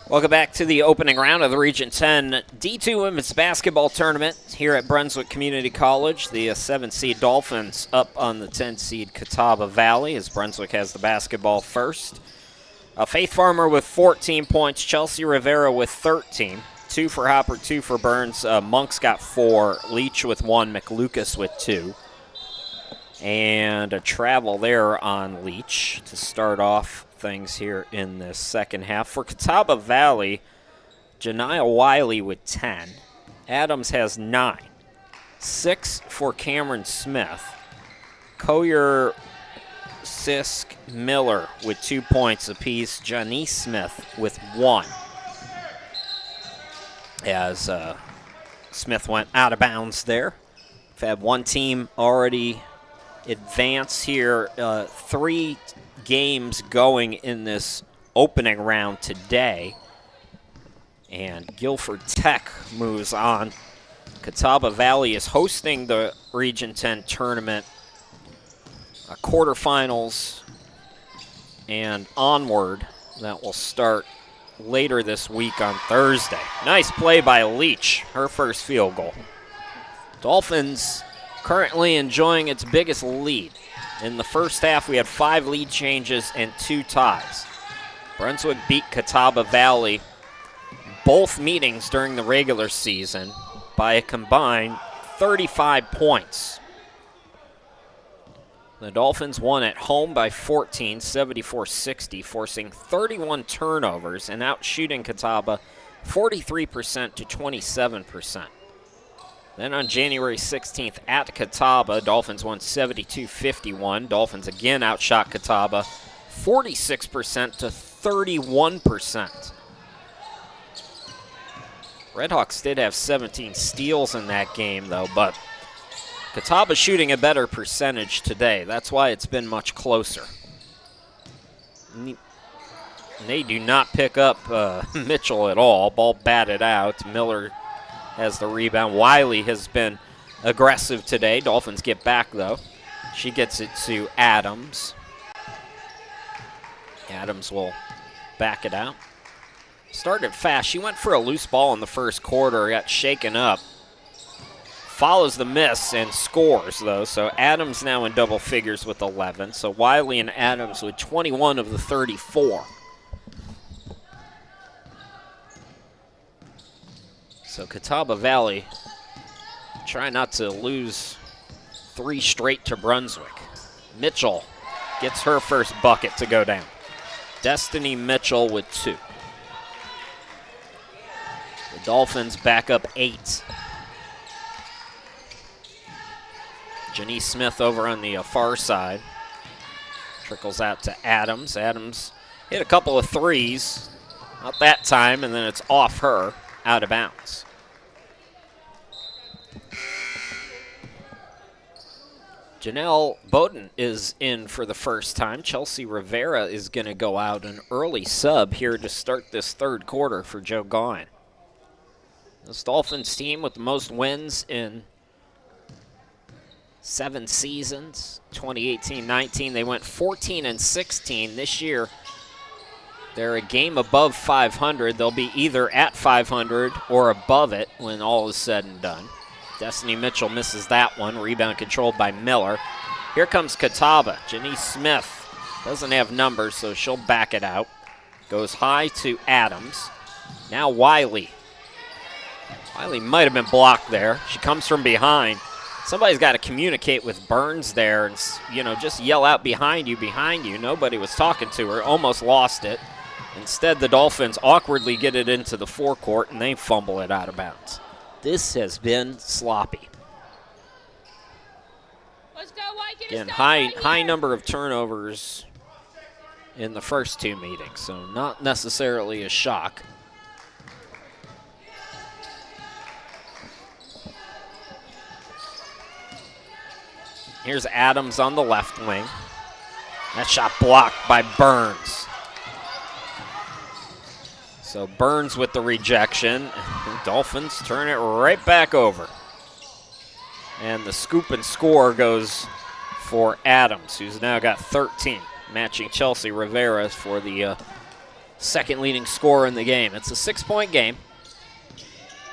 Welcome back to the opening round of the Region 10 D2 Women's Basketball Tournament here at Brunswick Community College. The 7-seed Dolphins up on the 10-seed Catawba Valley as Brunswick has the basketball first. Faith Farmer with 14 points, Chelsea Rivera with 13. 2 for Hopper, 2 for Burns. Monk's got 4, Leach with 1, McLucas with 2. And a travel there on Leach to start off things here in this second half. For Catawba Valley, Janiah Wiley with 10. Adams has 9. 6 for Cameron Smith. Coyer, Sisk, Miller with 2 points apiece. Janice Smith with 1. As Smith went out of bounds there. We've had one team already advance here. 3 games going in this opening round today. And Guilford Tech moves on. Catawba Valley is hosting the Region 10 tournament. Quarterfinals and onward that will start later this week on Thursday. Nice play by Leach, her first field goal. Dolphins currently enjoying its biggest lead. In the first half, we had 5 lead changes and 2 ties. Brunswick beat Catawba Valley both meetings during the regular season by a combined 35 points. The Dolphins won at home by 14, 74-60, forcing 31 turnovers and outshooting Catawba 43% to 27%. Then on January 16th at Catawba, Dolphins won 72-51. Dolphins again outshot Catawba 46% to 31%. Redhawks did have 17 steals in that game, though, but Catawba shooting a better percentage today. That's why it's been much closer. They do not pick up Mitchell at all. Ball batted out. Miller has the rebound. Wiley has been aggressive today. Dolphins get back, though. She gets it to Adams. Adams will back it out. Started fast. She went for a loose ball in the first quarter, got shaken up. Follows the miss and scores, though. So Adams now in double figures with 11. So Wiley and Adams with 21 of the 34. So Catawba Valley trying not to lose 3 straight to Brunswick. Mitchell gets her first bucket to go down. Destiny Mitchell with 2. The Dolphins back up 8. Janice Smith over on the far side. Trickles out to Adams. Adams hit a couple of threes. Not that time, and then it's off her, out of bounds. Janelle Bowden is in for the first time. Chelsea Rivera is going to go out an early sub here to start this third quarter for Joe Gaughan. This Dolphins team with the most wins in 7 seasons. 2018-19, they went 14-16. This year, they're a game above 500. They'll be either at 500 or above it when all is said and done. Destiny Mitchell misses that one. Rebound controlled by Miller. Here comes Catawba. Janice Smith doesn't have numbers, so she'll back it out. Goes high to Adams. Now Wiley. Wiley might have been blocked there. She comes from behind. Somebody's got to communicate with Burns there and, just yell out behind you, behind you. Nobody was talking to her. Almost lost it. Instead, the Dolphins awkwardly get it into the forecourt, and they fumble it out of bounds. This has been sloppy. Let's go, White. Again, high number of turnovers in the first 2 meetings, so not necessarily a shock. Here's Adams on the left wing. That shot blocked by Burns. So Burns with the rejection. Dolphins turn it right back over. And the scoop and score goes for Adams, who's now got 13, matching Chelsea Rivera for the second leading scorer in the game. It's a 6-point game.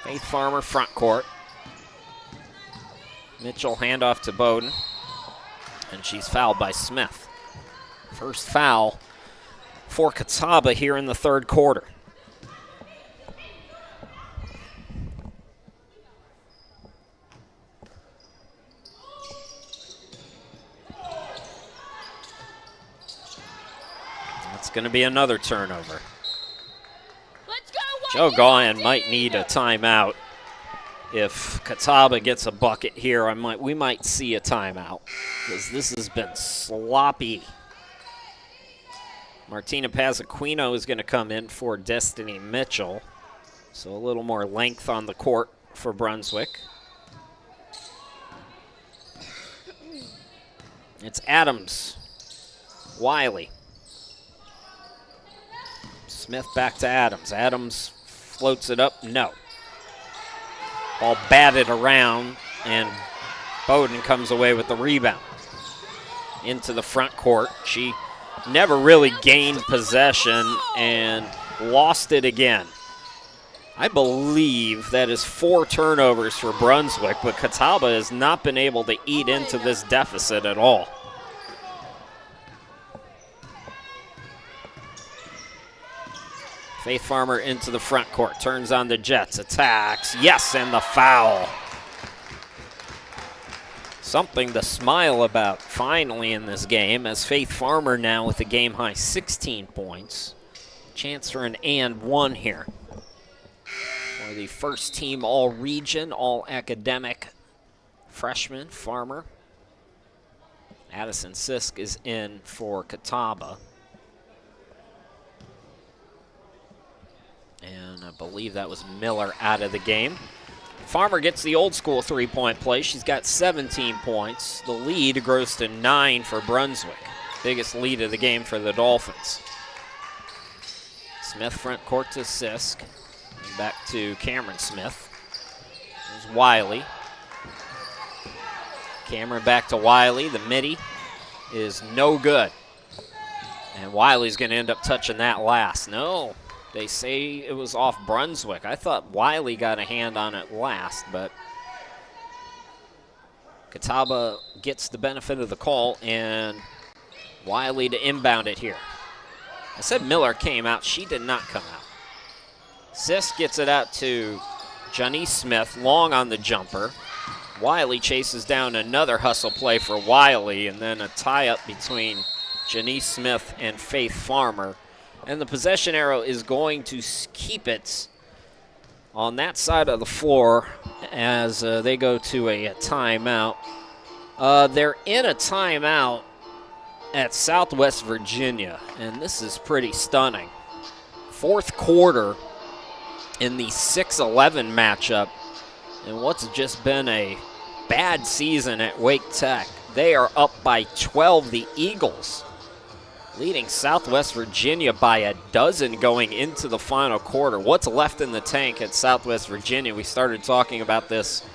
Faith Farmer front court. Mitchell handoff to Bowden. And she's fouled by Smith. First foul for Catawba here in the third quarter. That's going to be another turnover. Let's go, Joe Gaughan might need a timeout. If Catawba gets a bucket here, we might see a timeout because this has been sloppy. Martina Pazzaquino is going to come in for Destiny Mitchell. So a little more length on the court for Brunswick. It's Adams. Wiley. Smith back to Adams. Adams floats it up. No. Ball batted around, and Bowden comes away with the rebound. Into the front court. She never really gained possession and lost it again. I believe that is 4 turnovers for Brunswick, but Catawba has not been able to eat into this deficit at all. Faith Farmer into the front court, turns on the Jets, attacks, yes, and the foul. Something to smile about finally in this game, as Faith Farmer now with a game-high 16 points. Chance for an and one here. For the first team all-region, all-academic freshman, Farmer. Addison Sisk is in for Catawba. And I believe that was Miller out of the game. Farmer gets the old-school three-point play. She's got 17 points. The lead grows to 9 for Brunswick. Biggest lead of the game for the Dolphins. Smith front court to Sisk. Back to Cameron Smith. There's Wiley. Cameron back to Wiley. The midi is no good. And Wiley's going to end up touching that last. No, they say it was off Brunswick. I thought Wiley got a hand on it last, but Catawba gets the benefit of the call, and Wiley to inbound it here. I said Miller came out. She did not come out. Sisk gets it out to Janice Smith, long on the jumper. Wiley chases down another hustle play for Wiley, and then a tie-up between Janice Smith and Faith Farmer. And the possession arrow is going to keep it on that side of the floor as they go to a timeout. They're in a timeout at Southwest Virginia, and this is pretty stunning. Fourth quarter in the 6-11 matchup, and what's just been a bad season at Wake Tech. They are up by 12, the Eagles, leading Southwest Virginia by a dozen going into the final quarter. What's left in the tank at Southwest Virginia? We started talking about this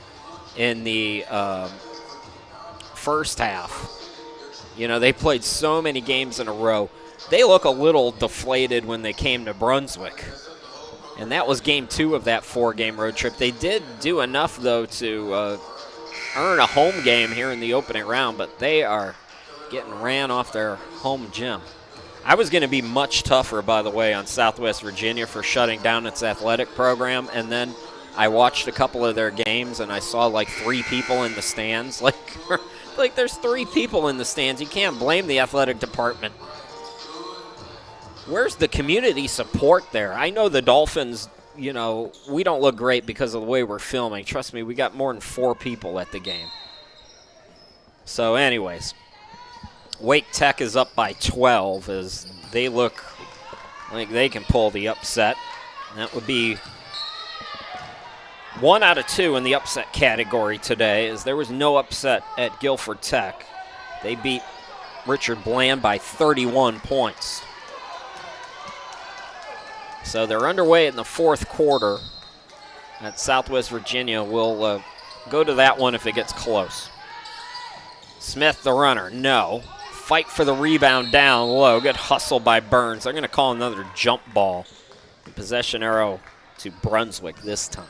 in the first half. You know, they played so many games in a row. They look a little deflated when they came to Brunswick. And that was game 2 of that 4-game road trip. They did do enough, though, to earn a home game here in the opening round, but they are getting ran off their home gym. I was going to be much tougher, by the way, on Southwest Virginia for shutting down its athletic program, and then I watched a couple of their games, and I saw like 3 people in the stands. Like there's 3 people in the stands. You can't blame the athletic department. Where's the community support there? I know the Dolphins, you know, we don't look great because of the way we're filming. Trust me, we got more than 4 people at the game. So anyways, Wake Tech is up by 12 as they look like they can pull the upset. And that would be 1 out of 2 in the upset category today, as there was no upset at Guilford Tech. They beat Richard Bland by 31 points. So they're underway in the fourth quarter at Southwest Virginia. We'll go to that one if it gets close. Smith, the runner, no. Fight for the rebound down low. Good hustle by Burns. They're going to call another jump ball. Possession arrow to Brunswick this time.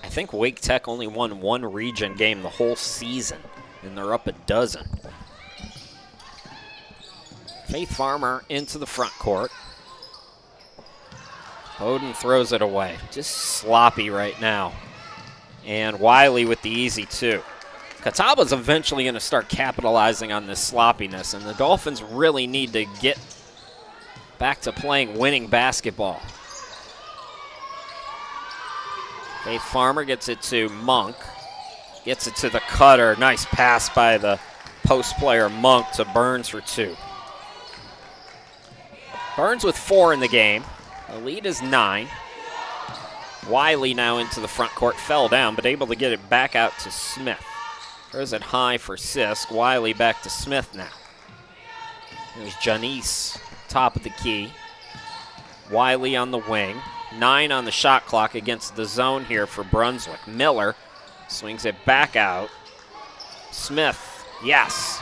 I think Wake Tech only won 1 region game the whole season, and they're up a dozen. Faith Farmer into the front court. Bowden throws it away. Just sloppy right now. And Wiley with the easy 2. Catawba's eventually going to start capitalizing on this sloppiness, and the Dolphins really need to get back to playing winning basketball. Faith Farmer gets it to Monk. Gets it to the cutter. Nice pass by the post player Monk to Burns for 2. Burns with 4 in the game. The lead is 9. Wiley now into the front court, fell down, but able to get it back out to Smith. There's it high for Sisk. Wiley back to Smith now. There's Janice, top of the key. Wiley on the wing. 9 on the shot clock against the zone here for Brunswick. Miller swings it back out. Smith, yes.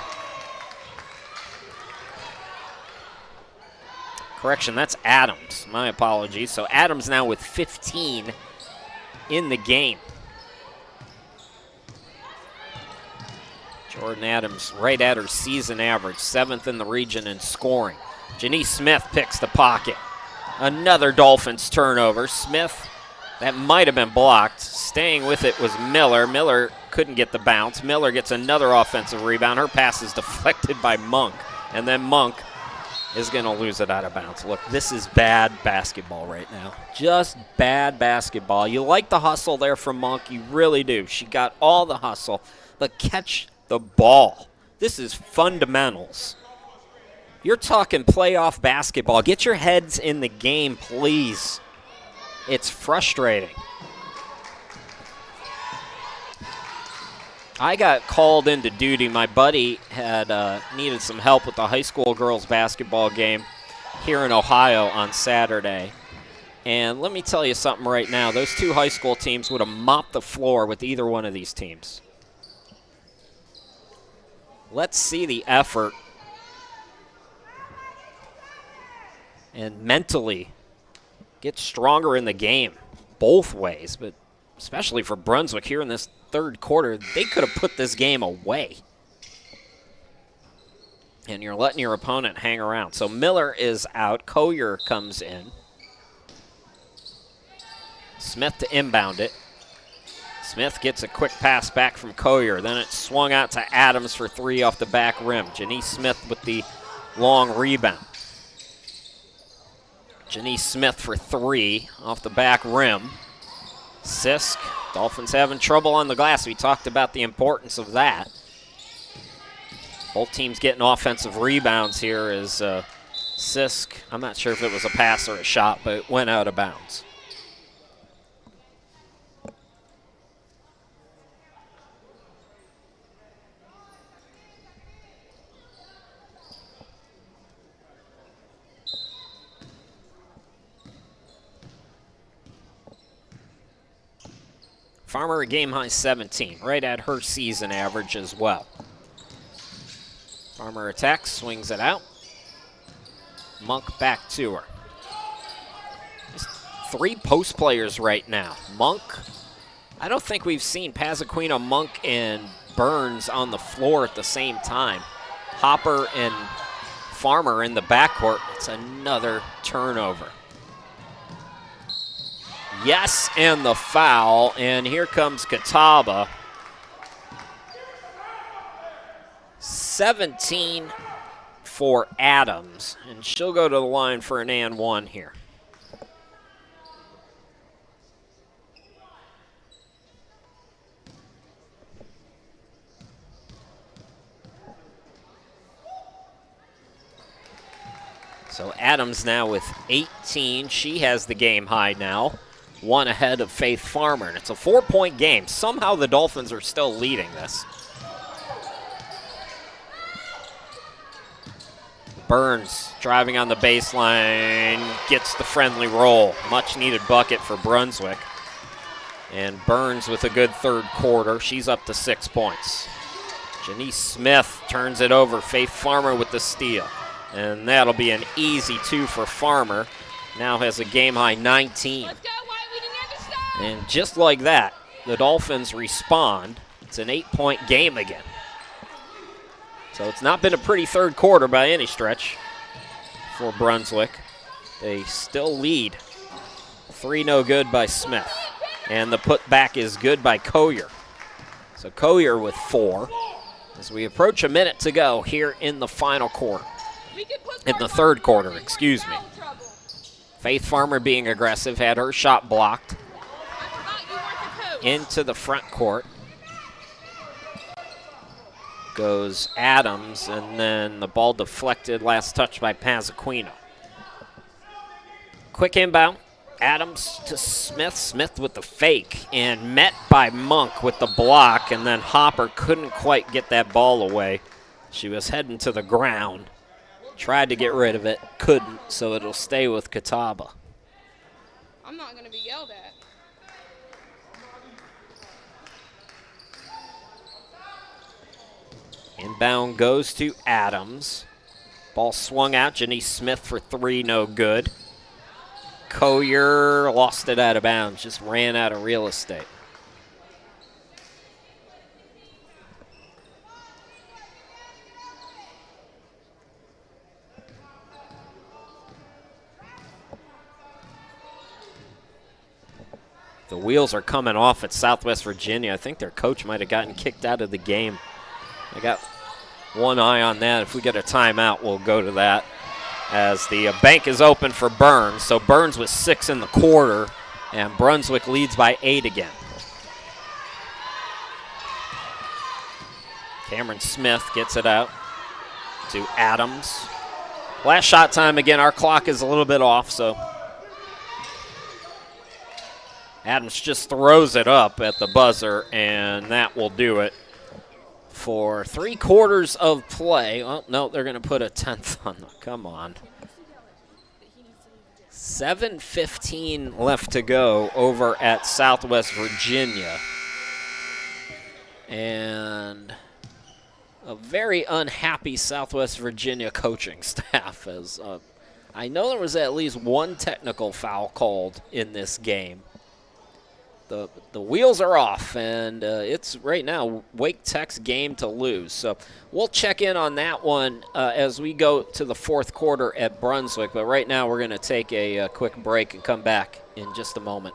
Correction, that's Adams. My apologies. So Adams now with 15 in the game. Jordan Adams right at her season average, 7th in the region in scoring. Janice Smith picks the pocket. Another Dolphins turnover. Smith, that might have been blocked. Staying with it was Miller. Miller couldn't get the bounce. Miller gets another offensive rebound. Her pass is deflected by Monk. And then Monk is going to lose it out of bounds. Look, this is bad basketball right now. Just bad basketball. You like the hustle there from Monk. You really do. She got all the hustle. But catch the ball. This is fundamentals. You're talking playoff basketball. Get your heads in the game, please. It's frustrating. I got called into duty. My buddy had needed some help with the high school girls basketball game here in Ohio on Saturday. And let me tell you something right now. Those two high school teams would have mopped the floor with either one of these teams. Let's see the effort and mentally get stronger in the game both ways, but especially for Brunswick here in this third quarter, they could have put this game away. And you're letting your opponent hang around. So Miller is out. Collier comes in. Smith to inbound it. Smith gets a quick pass back from Collier. Then it's swung out to Adams for 3 off the back rim. Janice Smith with the long rebound. Janice Smith for 3 off the back rim. Sisk, Dolphins having trouble on the glass. We talked about the importance of that. Both teams getting offensive rebounds here as Sisk, I'm not sure if it was a pass or a shot, but it went out of bounds. Farmer a game high 17, right at her season average as well. Farmer attacks, swings it out. Monk back to her. Just 3 post players right now. Monk, I don't think we've seen Pazaquino, Monk, and Burns on the floor at the same time. Hopper and Farmer in the backcourt. It's another turnover. Yes, and the foul, and here comes Catawba. 17 for Adams, and she'll go to the line for an and one here. So Adams now with 18. She has the game high now. 1 ahead of Faith Farmer, and it's a 4-point game. Somehow the Dolphins are still leading this. Burns driving on the baseline, gets the friendly roll. Much needed bucket for Brunswick. And Burns with a good third quarter. She's up to 6 points. Janice Smith turns it over. Faith Farmer with the steal. And that'll be an easy 2 for Farmer. Now has a game high 19. Let's go, White. We didn't have to stop. And just like that, the Dolphins respond. It's an 8-point game again. So it's not been a pretty third quarter by any stretch for Brunswick. They still lead. 3 no good by Smith. And the putback is good by Collier. So Collier with 4 as we approach a minute to go here in the final quarter. In the third quarter, excuse me. Faith Farmer being aggressive, had her shot blocked. Into the front court goes Adams, and then the ball deflected, last touch by Pazaquino. Quick inbound, Adams to Smith. Smith with the fake and met by Monk with the block, and then Hopper couldn't quite get that ball away. She was heading to the ground. Tried to get rid of it, couldn't, so it'll stay with Catawba. I'm not going to be yelled at. Inbound goes to Adams. Ball swung out. Janice Smith for three, no good. Collier lost it out of bounds, just ran out of real estate. The wheels are coming off at Southwest Virginia. I think their coach might have gotten kicked out of the game. I got one eye on that. If we get a timeout, we'll go to that. As the bank is open for Burns. So Burns was 6 in the quarter, and Brunswick leads by 8 again. Cameron Smith gets it out to Adams. Last shot time again. Our clock is a little bit off, so Adams just throws it up at the buzzer, and that will do it for 3/4 of play. Oh, no, they're going to put a 10th on them. Come on. 7:15 left to go over at Southwest Virginia. And a very unhappy Southwest Virginia coaching staff. As I know there was at least one technical foul called in this game. The wheels are off, and it's right now Wake Tech's game to lose. So we'll check in on that one as we go to the 4th quarter at Brunswick. But right now we're going to take a quick break and come back in just a moment.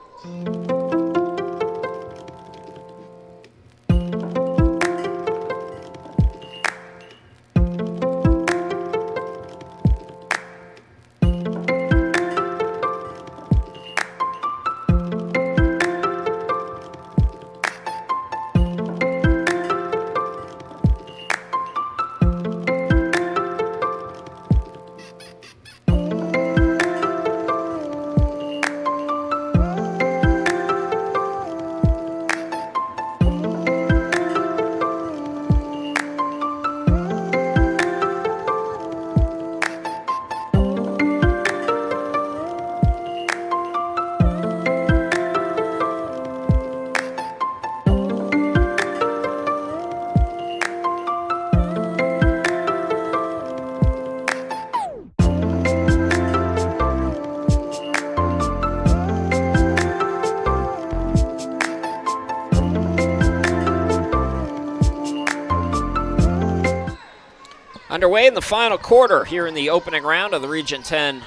Underway in the final quarter here in the opening round of the Region 10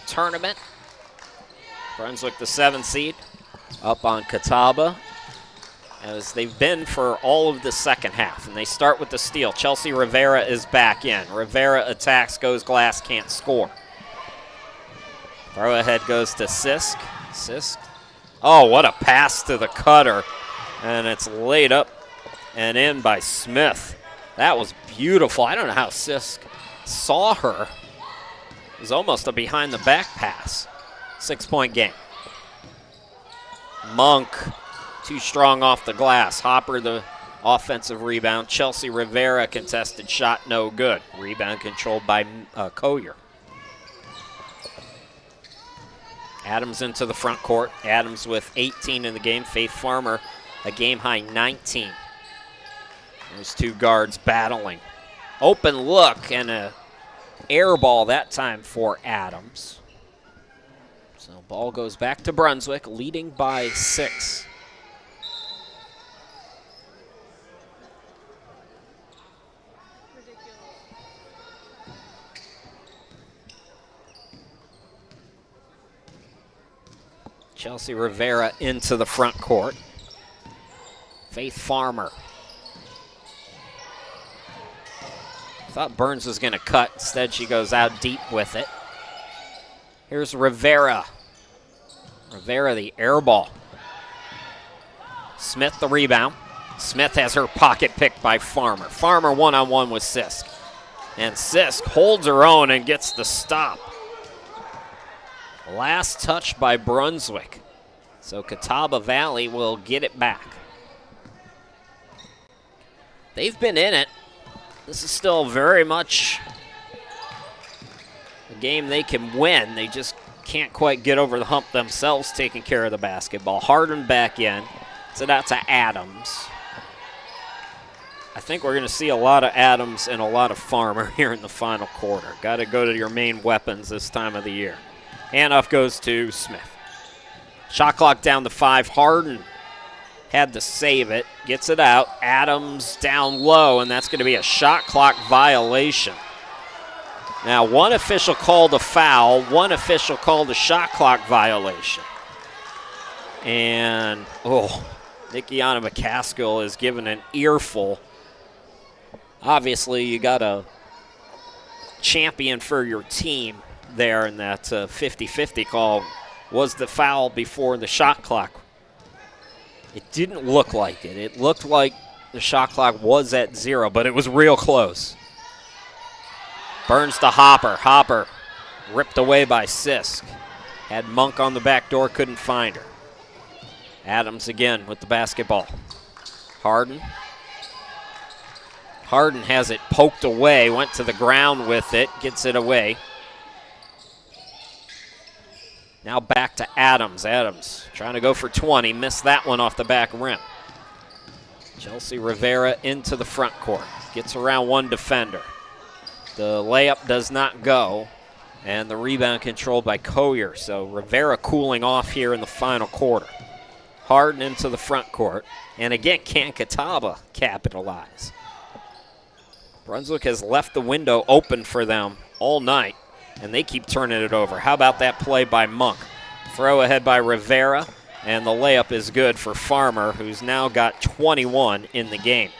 tournament. Brunswick, the 7th seed, up on Catawba, as they've been for all of the second half. And they start with the steal. Chelsea Rivera is back in. Rivera attacks, goes glass, can't score. Throw ahead goes to Sisk. Sisk. Oh, what a pass to the cutter. And it's laid up and in by Smith. That was beautiful. I don't know how Sisk saw her. It was almost a behind-the-back pass. 6-point game. Monk, too strong off the glass. Hopper, the offensive rebound. Chelsea Rivera, contested shot, no good. Rebound controlled by Collier. Adams into the front court. Adams with 18 in the game. Faith Farmer, a game-high 19. Those two guards battling. Open look and a air ball that time for Adams. So ball goes back to Brunswick, leading by 6. Chelsea Rivera into the front court. Faith Farmer. Thought Burns was going to cut. Instead, she goes out deep with it. Here's Rivera. Rivera, the air ball. Smith, the rebound. Smith has her pocket picked by Farmer. Farmer one-on-one with Sisk. And Sisk holds her own and gets the stop. Last touch by Brunswick. So Catawba Valley will get it back. They've been in it. This is still very much a game they can win. They just can't quite get over the hump themselves taking care of the basketball. Hardin back in. So that's to Adams. I think we're going to see a lot of Adams and a lot of Farmer here in the final quarter. Got to go to your main weapons this time of the year. Handoff goes to Smith. Shot clock down to 5. Hardin had to save it. Gets it out. Adams down low, and that's going to be a shot clock violation. Now, one official called a foul. One official called a shot clock violation. And, Nikiana McCaskill is given an earful. Obviously, you got a champion for your team there in that 50-50 call. Was the foul before the shot clock? It didn't look like it. It looked like the shot clock was at 0, but it was real close. Burns to Hopper. Hopper ripped away by Sisk. Had Monk on the back door, couldn't find her. Adams again with the basketball. Hardin. Hardin has it poked away, went to the ground with it, gets it away. Now back to Adams. Adams trying to go for 20, missed that one off the back rim. Chelsea Rivera into the front court, gets around one defender. The layup does not go, and the rebound controlled by Collier. So Rivera cooling off here in the final quarter. Hardin into the front court, and again, can Catawba capitalize? Brunswick has left the window open for them all night, and they keep turning it over. How about that play by Monk? Throw ahead by Rivera, and the layup is good for Farmer, who's now got 21 in the game.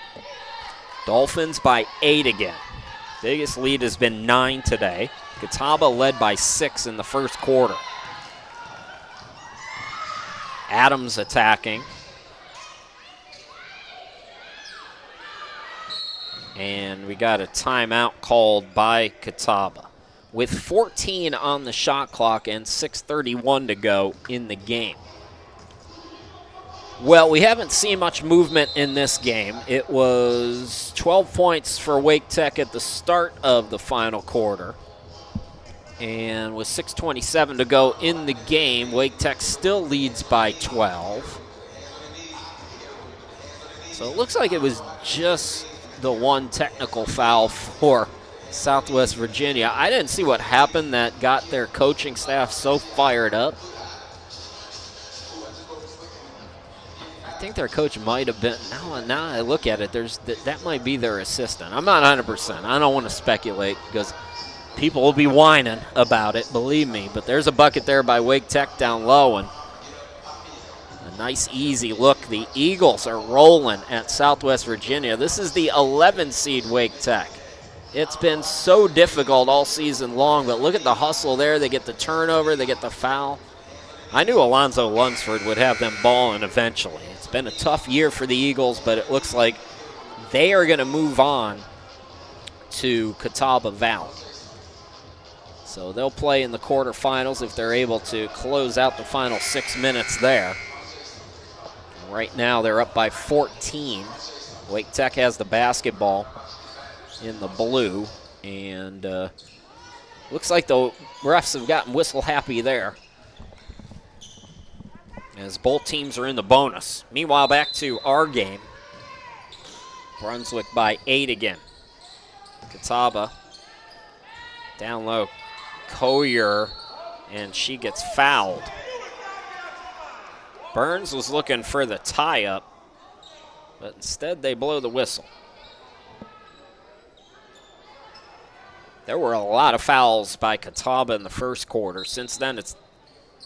Dolphins by 8 again. Biggest lead has been 9 today. Catawba led by 6 in the first quarter. Adams attacking. And we got a timeout called by Catawba. With 14 on the shot clock and 6:31 to go in the game. Well, we haven't seen much movement in this game. It was 12 points for Wake Tech at the start of the final quarter. And with 6:27 to go in the game, Wake Tech still leads by 12. So it looks like it was just the one technical foul for Southwest Virginia. I didn't see what happened that got their coaching staff so fired up. I think their coach might have been, now I look at it, that might be their assistant. I'm not 100%. I don't want to speculate because people will be whining about it, believe me. But there's a bucket there by Wake Tech down low, and a nice easy look. The Eagles are rolling at Southwest Virginia. This is the 11 seed Wake Tech. It's been so difficult all season long, but look at the hustle there. They get the turnover, they get the foul. I knew Alonzo Lunsford would have them balling eventually. It's been a tough year for the Eagles, but it looks like they are going to move on to Catawba Valley. So they'll play in the quarterfinals if they're able to close out the final 6 minutes there. Right now they're up by 14. Wake Tech has the basketball in the blue, and looks like the refs have gotten whistle happy there, as both teams are in the bonus. Meanwhile, back to our game. Brunswick by 8 again. Catawba down low. Collier, and she gets fouled. Burns was looking for the tie-up, but instead they blow the whistle. There were a lot of fouls by Catawba in the first quarter. Since then, it's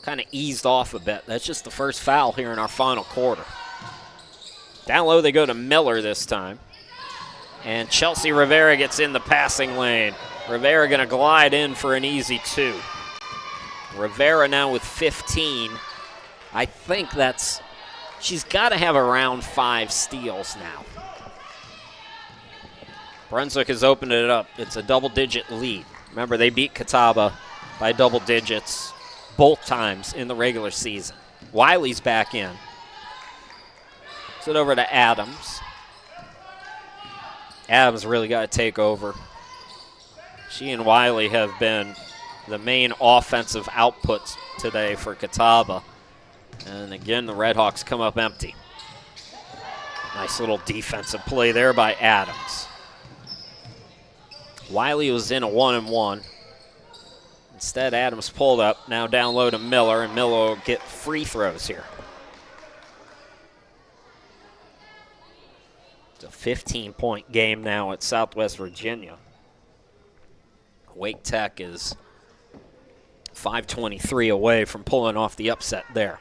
kind of eased off a bit. That's just the first foul here in our final quarter. Down low, they go to Miller this time. And Chelsea Rivera gets in the passing lane. Rivera going to glide in for an easy 2. Rivera now with 15. I think she's got to have around 5 steals now. Brunswick has opened it up. It's a double-digit lead. Remember, they beat Catawba by double digits both times in the regular season. Wiley's back in. Sends it over to Adams. Adams really got to take over. She and Wiley have been the main offensive outputs today for Catawba. And again, the Redhawks come up empty. Nice little defensive play there by Adams. Wiley was in a 1-and-1. Instead, Adams pulled up. Now down low to Miller, and Miller will get free throws here. It's a 15-point game now at Southwest Virginia. Wake Tech is 5:23 away from pulling off the upset there.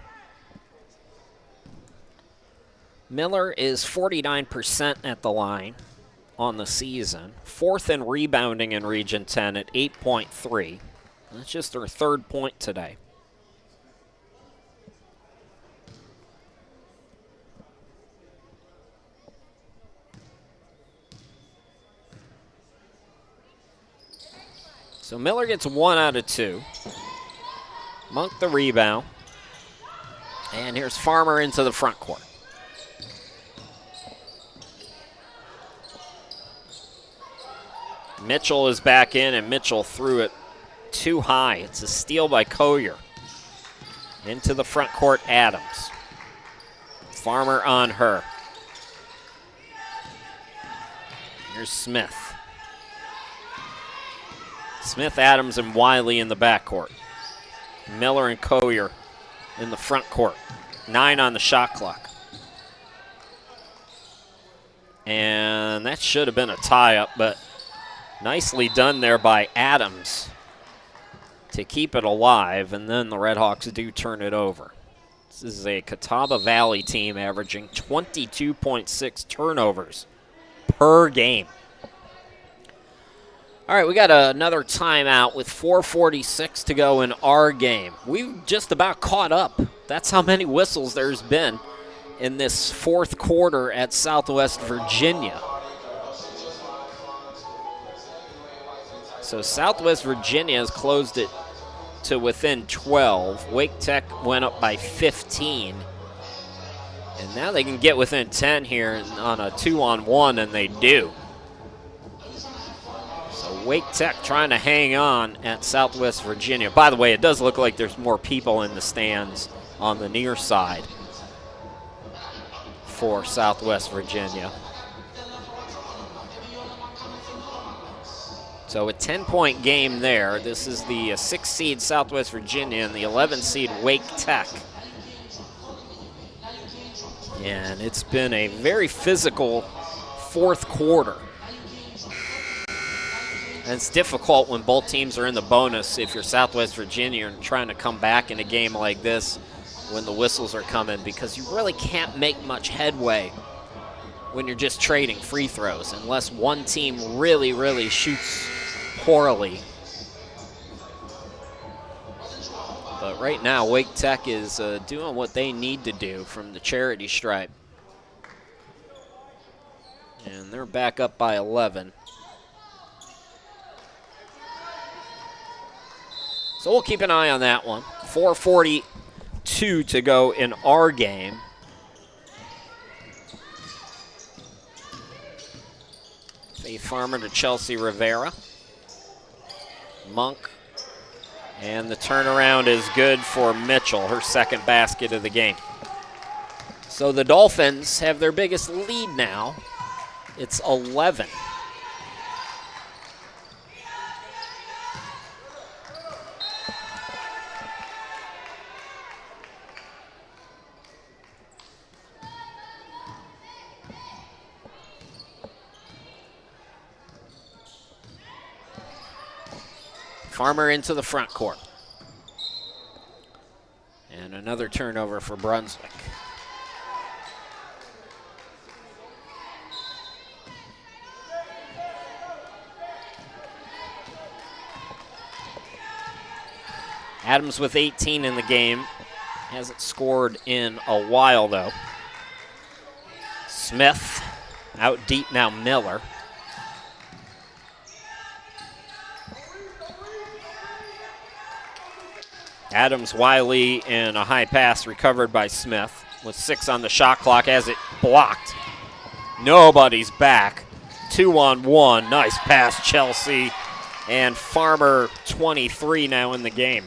Miller is 49% at the line on the season. 4th in rebounding in Region 10 at 8.3. That's just her 3rd point today. So Miller gets 1 out of 2. Monk the rebound. And here's Farmer into the front court. Mitchell is back in, and Mitchell threw it too high. It's a steal by Collier. Into the front court, Adams. Farmer on her. Here's Smith. Smith, Adams, and Wiley in the backcourt. Miller and Collier in the front court. 9 on the shot clock. And that should have been a tie-up, but nicely done there by Adams to keep it alive, and then the Redhawks do turn it over. This is a Catawba Valley team averaging 22.6 turnovers per game. All right, we got another timeout with 4:46 to go in our game. We've just about caught up. That's how many whistles there's been in this 4th quarter at Southwest Virginia. So Southwest Virginia has closed it to within 12. Wake Tech went up by 15. And now they can get within 10 here on a 2-on-1, and they do. So Wake Tech trying to hang on at Southwest Virginia. By the way, it does look like there's more people in the stands on the near side for Southwest Virginia. So a 10-point game there. This is the 6th seed Southwest Virginia and the 11th seed Wake Tech. And it's been a very physical 4th quarter. And it's difficult when both teams are in the bonus if you're Southwest Virginia and trying to come back in a game like this when the whistles are coming, because you really can't make much headway when you're just trading free throws unless one team really, really shoots poorly. But right now, Wake Tech is doing what they need to do from the charity stripe. And they're back up by 11. So we'll keep an eye on that one. 4:42 to go in our game. Faith Farmer to Chelsea Rivera. Monk. And the turnaround is good for Mitchell, her 2nd basket of the game. So the Dolphins have their biggest lead now. It's 11. Farmer into the front court. And another turnover for Brunswick. Adams with 18 in the game. Hasn't scored in a while, though. Smith out deep now, Miller. Adams, Wiley, and a high pass recovered by Smith with 6 on the shot clock as it blocked. Nobody's back. 2-on-1. Nice pass, Chelsea. And Farmer, 23 now in the game.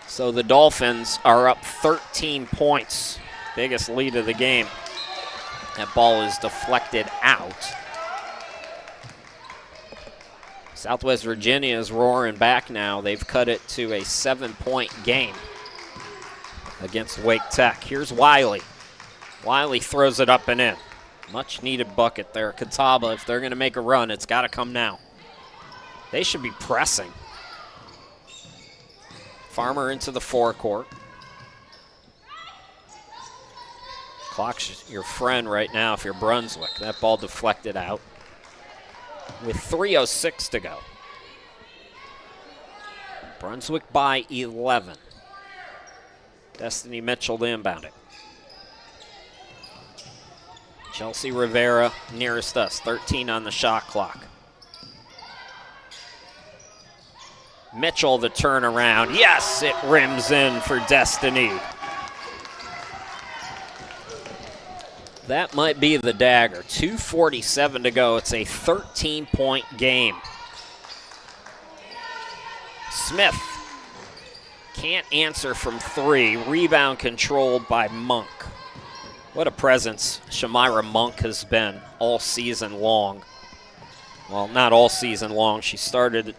So the Dolphins are up 13 points. Biggest lead of the game. That ball is deflected out. Southwest Virginia is roaring back now. They've cut it to a 7-point game against Wake Tech. Here's Wiley. Wiley throws it up and in. Much needed bucket there. Catawba, if they're going to make a run, it's got to come now. They should be pressing. Farmer into the forecourt. Clock's your friend right now if you're Brunswick. That ball deflected out with 3:06 to go. Brunswick by 11. Destiny Mitchell to inbound it. Chelsea Rivera nearest us, 13 on the shot clock. Mitchell the turnaround. Yes, it rims in for Destiny. That might be the dagger. 2:47 to go. It's a 13-point game. Smith can't answer from 3. Rebound controlled by Monk. What a presence Shamira Monk has been all season long. Well, not all season long. She started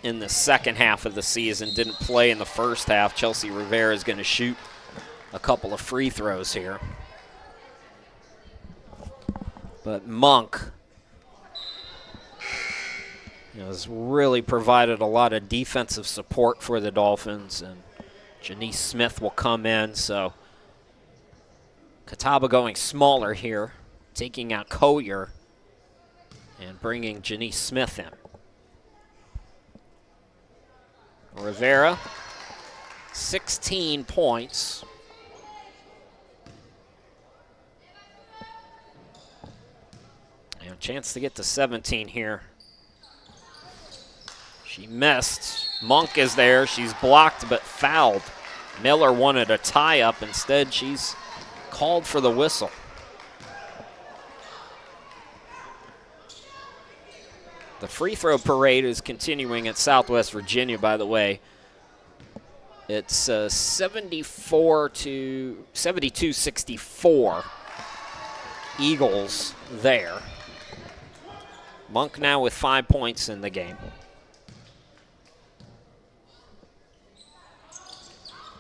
in the second half of the season, didn't play in the first half. Chelsea Rivera is going to shoot a couple of free throws here. But Monk has really provided a lot of defensive support for the Dolphins, and Janice Smith will come in. So Catawba going smaller here, taking out Collier and bringing Janice Smith in. Rivera, 16 points. And a chance to get to 17 here. She missed. Monk is there. She's blocked but fouled. Miller wanted a tie-up. Instead, she's called for the whistle. The free throw parade is continuing at Southwest Virginia, by the way. It's 72-64 Eagles there. Monk now with 5 points in the game.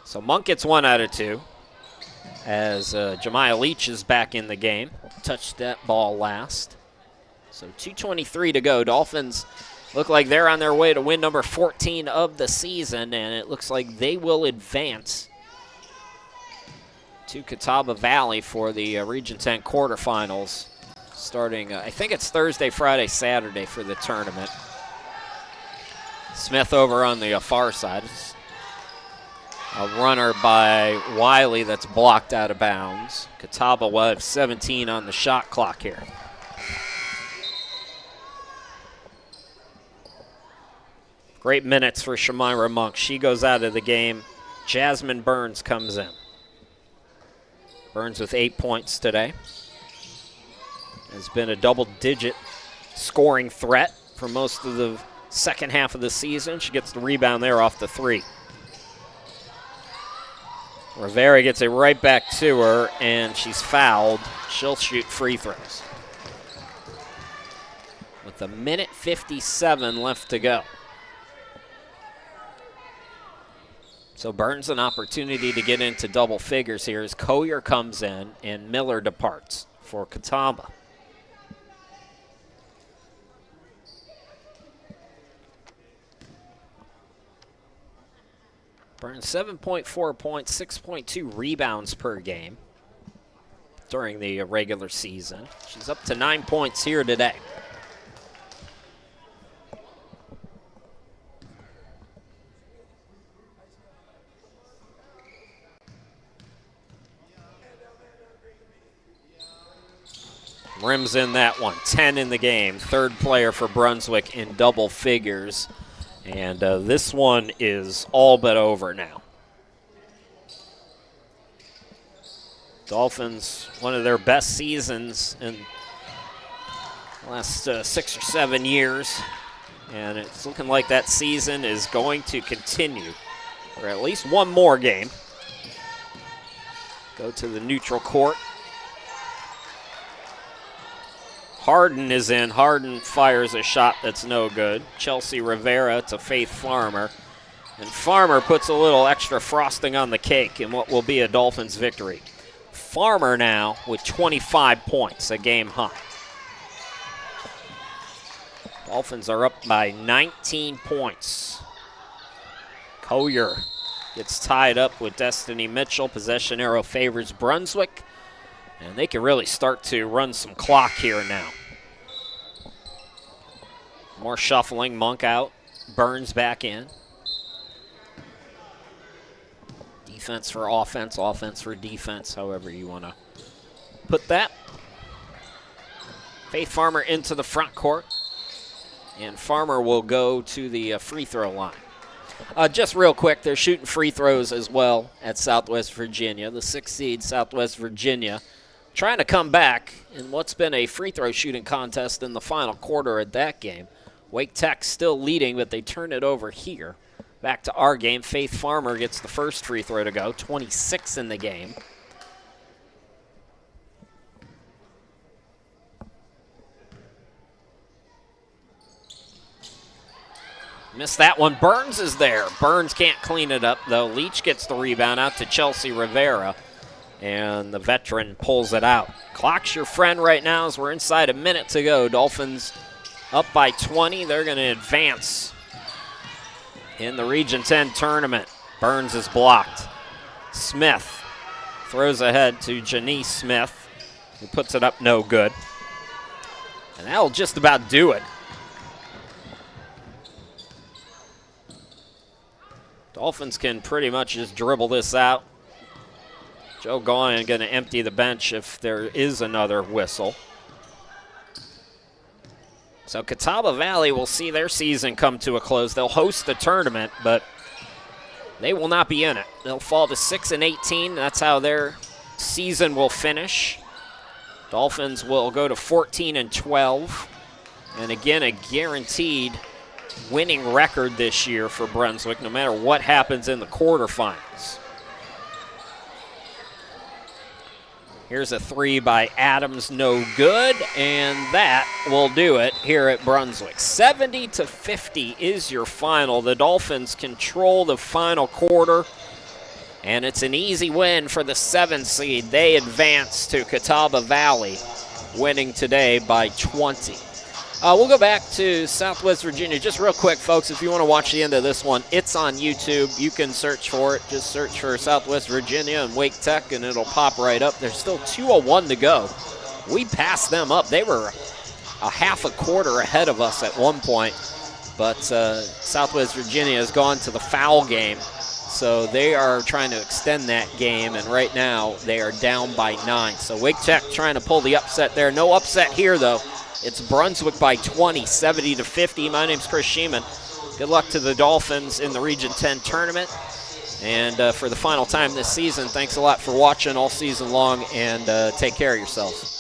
So Monk gets 1 out of 2 as Jemiah Leach is back in the game. Touched that ball last. So 2:23 to go. Dolphins look like they're on their way to win number 14 of the season, and it looks like they will advance to Catawba Valley for the Region 10 quarterfinals starting, I think it's Thursday, Friday, Saturday for the tournament. Smith over on the far side. A runner by Wiley that's blocked out of bounds. Catawba will have 17 on the shot clock here. Great minutes for Shamira Monk. She goes out of the game. Jasmine Burns comes in. Burns with 8 points today. Has been a double-digit scoring threat for most of the second half of the season. She gets the rebound there off the 3. Rivera gets it right back to her, and she's fouled. She'll shoot free throws. With 1:57 left to go. So Burns an opportunity to get into double figures here as Collier comes in and Miller departs for Catawba. Burns 7.4 points, 6.2 rebounds per game during the regular season. She's up to 9 points here today. Rims in that one, 10 in the game. Third player for Brunswick in double figures. And this one is all but over now. Dolphins, one of their best seasons in the last 6 or 7 years. And it's looking like that season is going to continue for at least one more game. Go to the neutral court. Harden is in. Harden fires a shot that's no good. Chelsea Rivera to Faith Farmer. And Farmer puts a little extra frosting on the cake in what will be a Dolphins victory. Farmer now with 25 points, a game high. Dolphins are up by 19 points. Collier gets tied up with Destiny Mitchell. Possession arrow favors Brunswick. And they can really start to run some clock here now. More shuffling. Monk out. Burns back in. Defense for offense, offense for defense, however you want to put that. Faith Farmer into the front court. And Farmer will go to the free throw line. Just real quick, they're shooting free throws as well at Southwest Virginia. The 6th seed Southwest Virginia trying to come back in what's been a free throw shooting contest in the final quarter at that game. Wake Tech still leading, but they turn it over here. Back to our game. Faith Farmer gets the first free throw to go, 26 in the game. Missed that one. Burns is there. Burns can't clean it up, though. Leach gets the rebound out to Chelsea Rivera, and the veteran pulls it out. Clock's your friend right now as we're inside a minute to go. Dolphins up by 20. They're going to advance in the Region 10 tournament. Burns is blocked. Smith throws ahead to Janice Smith, who puts it up no good. And that'll just about do it. Dolphins can pretty much just dribble this out. Joe Goyen going to empty the bench if there is another whistle. So Catawba Valley will see their season come to a close. They'll host the tournament, but they will not be in it. They'll fall to 6-18. That's how their season will finish. Dolphins will go to 14-12. And again, a guaranteed winning record this year for Brunswick, no matter what happens in the quarterfinals. Here's a three by Adams, no good, and that will do it here at Brunswick. 70-50 is your final. The Dolphins control the final quarter, and it's an easy win for the 7th seed. They advance to Catawba Valley, winning today by 20. We'll go back to Southwest Virginia just real quick, folks. If you want to watch the end of this one, it's on YouTube. You can search for it. Just search for Southwest Virginia and Wake Tech, and it'll pop right up. There's still 2:01 to go. We passed them up. They were a half a quarter ahead of us at one point, but Southwest Virginia has gone to the foul game, so they are trying to extend that game, and right now they are down by 9. So Wake Tech trying to pull the upset there. No upset here, though. It's Brunswick by 20, 70-50. My name's Chris Sheeman. Good luck to the Dolphins in the Region 10 tournament. And for the final time this season, thanks a lot for watching all season long, and take care of yourselves.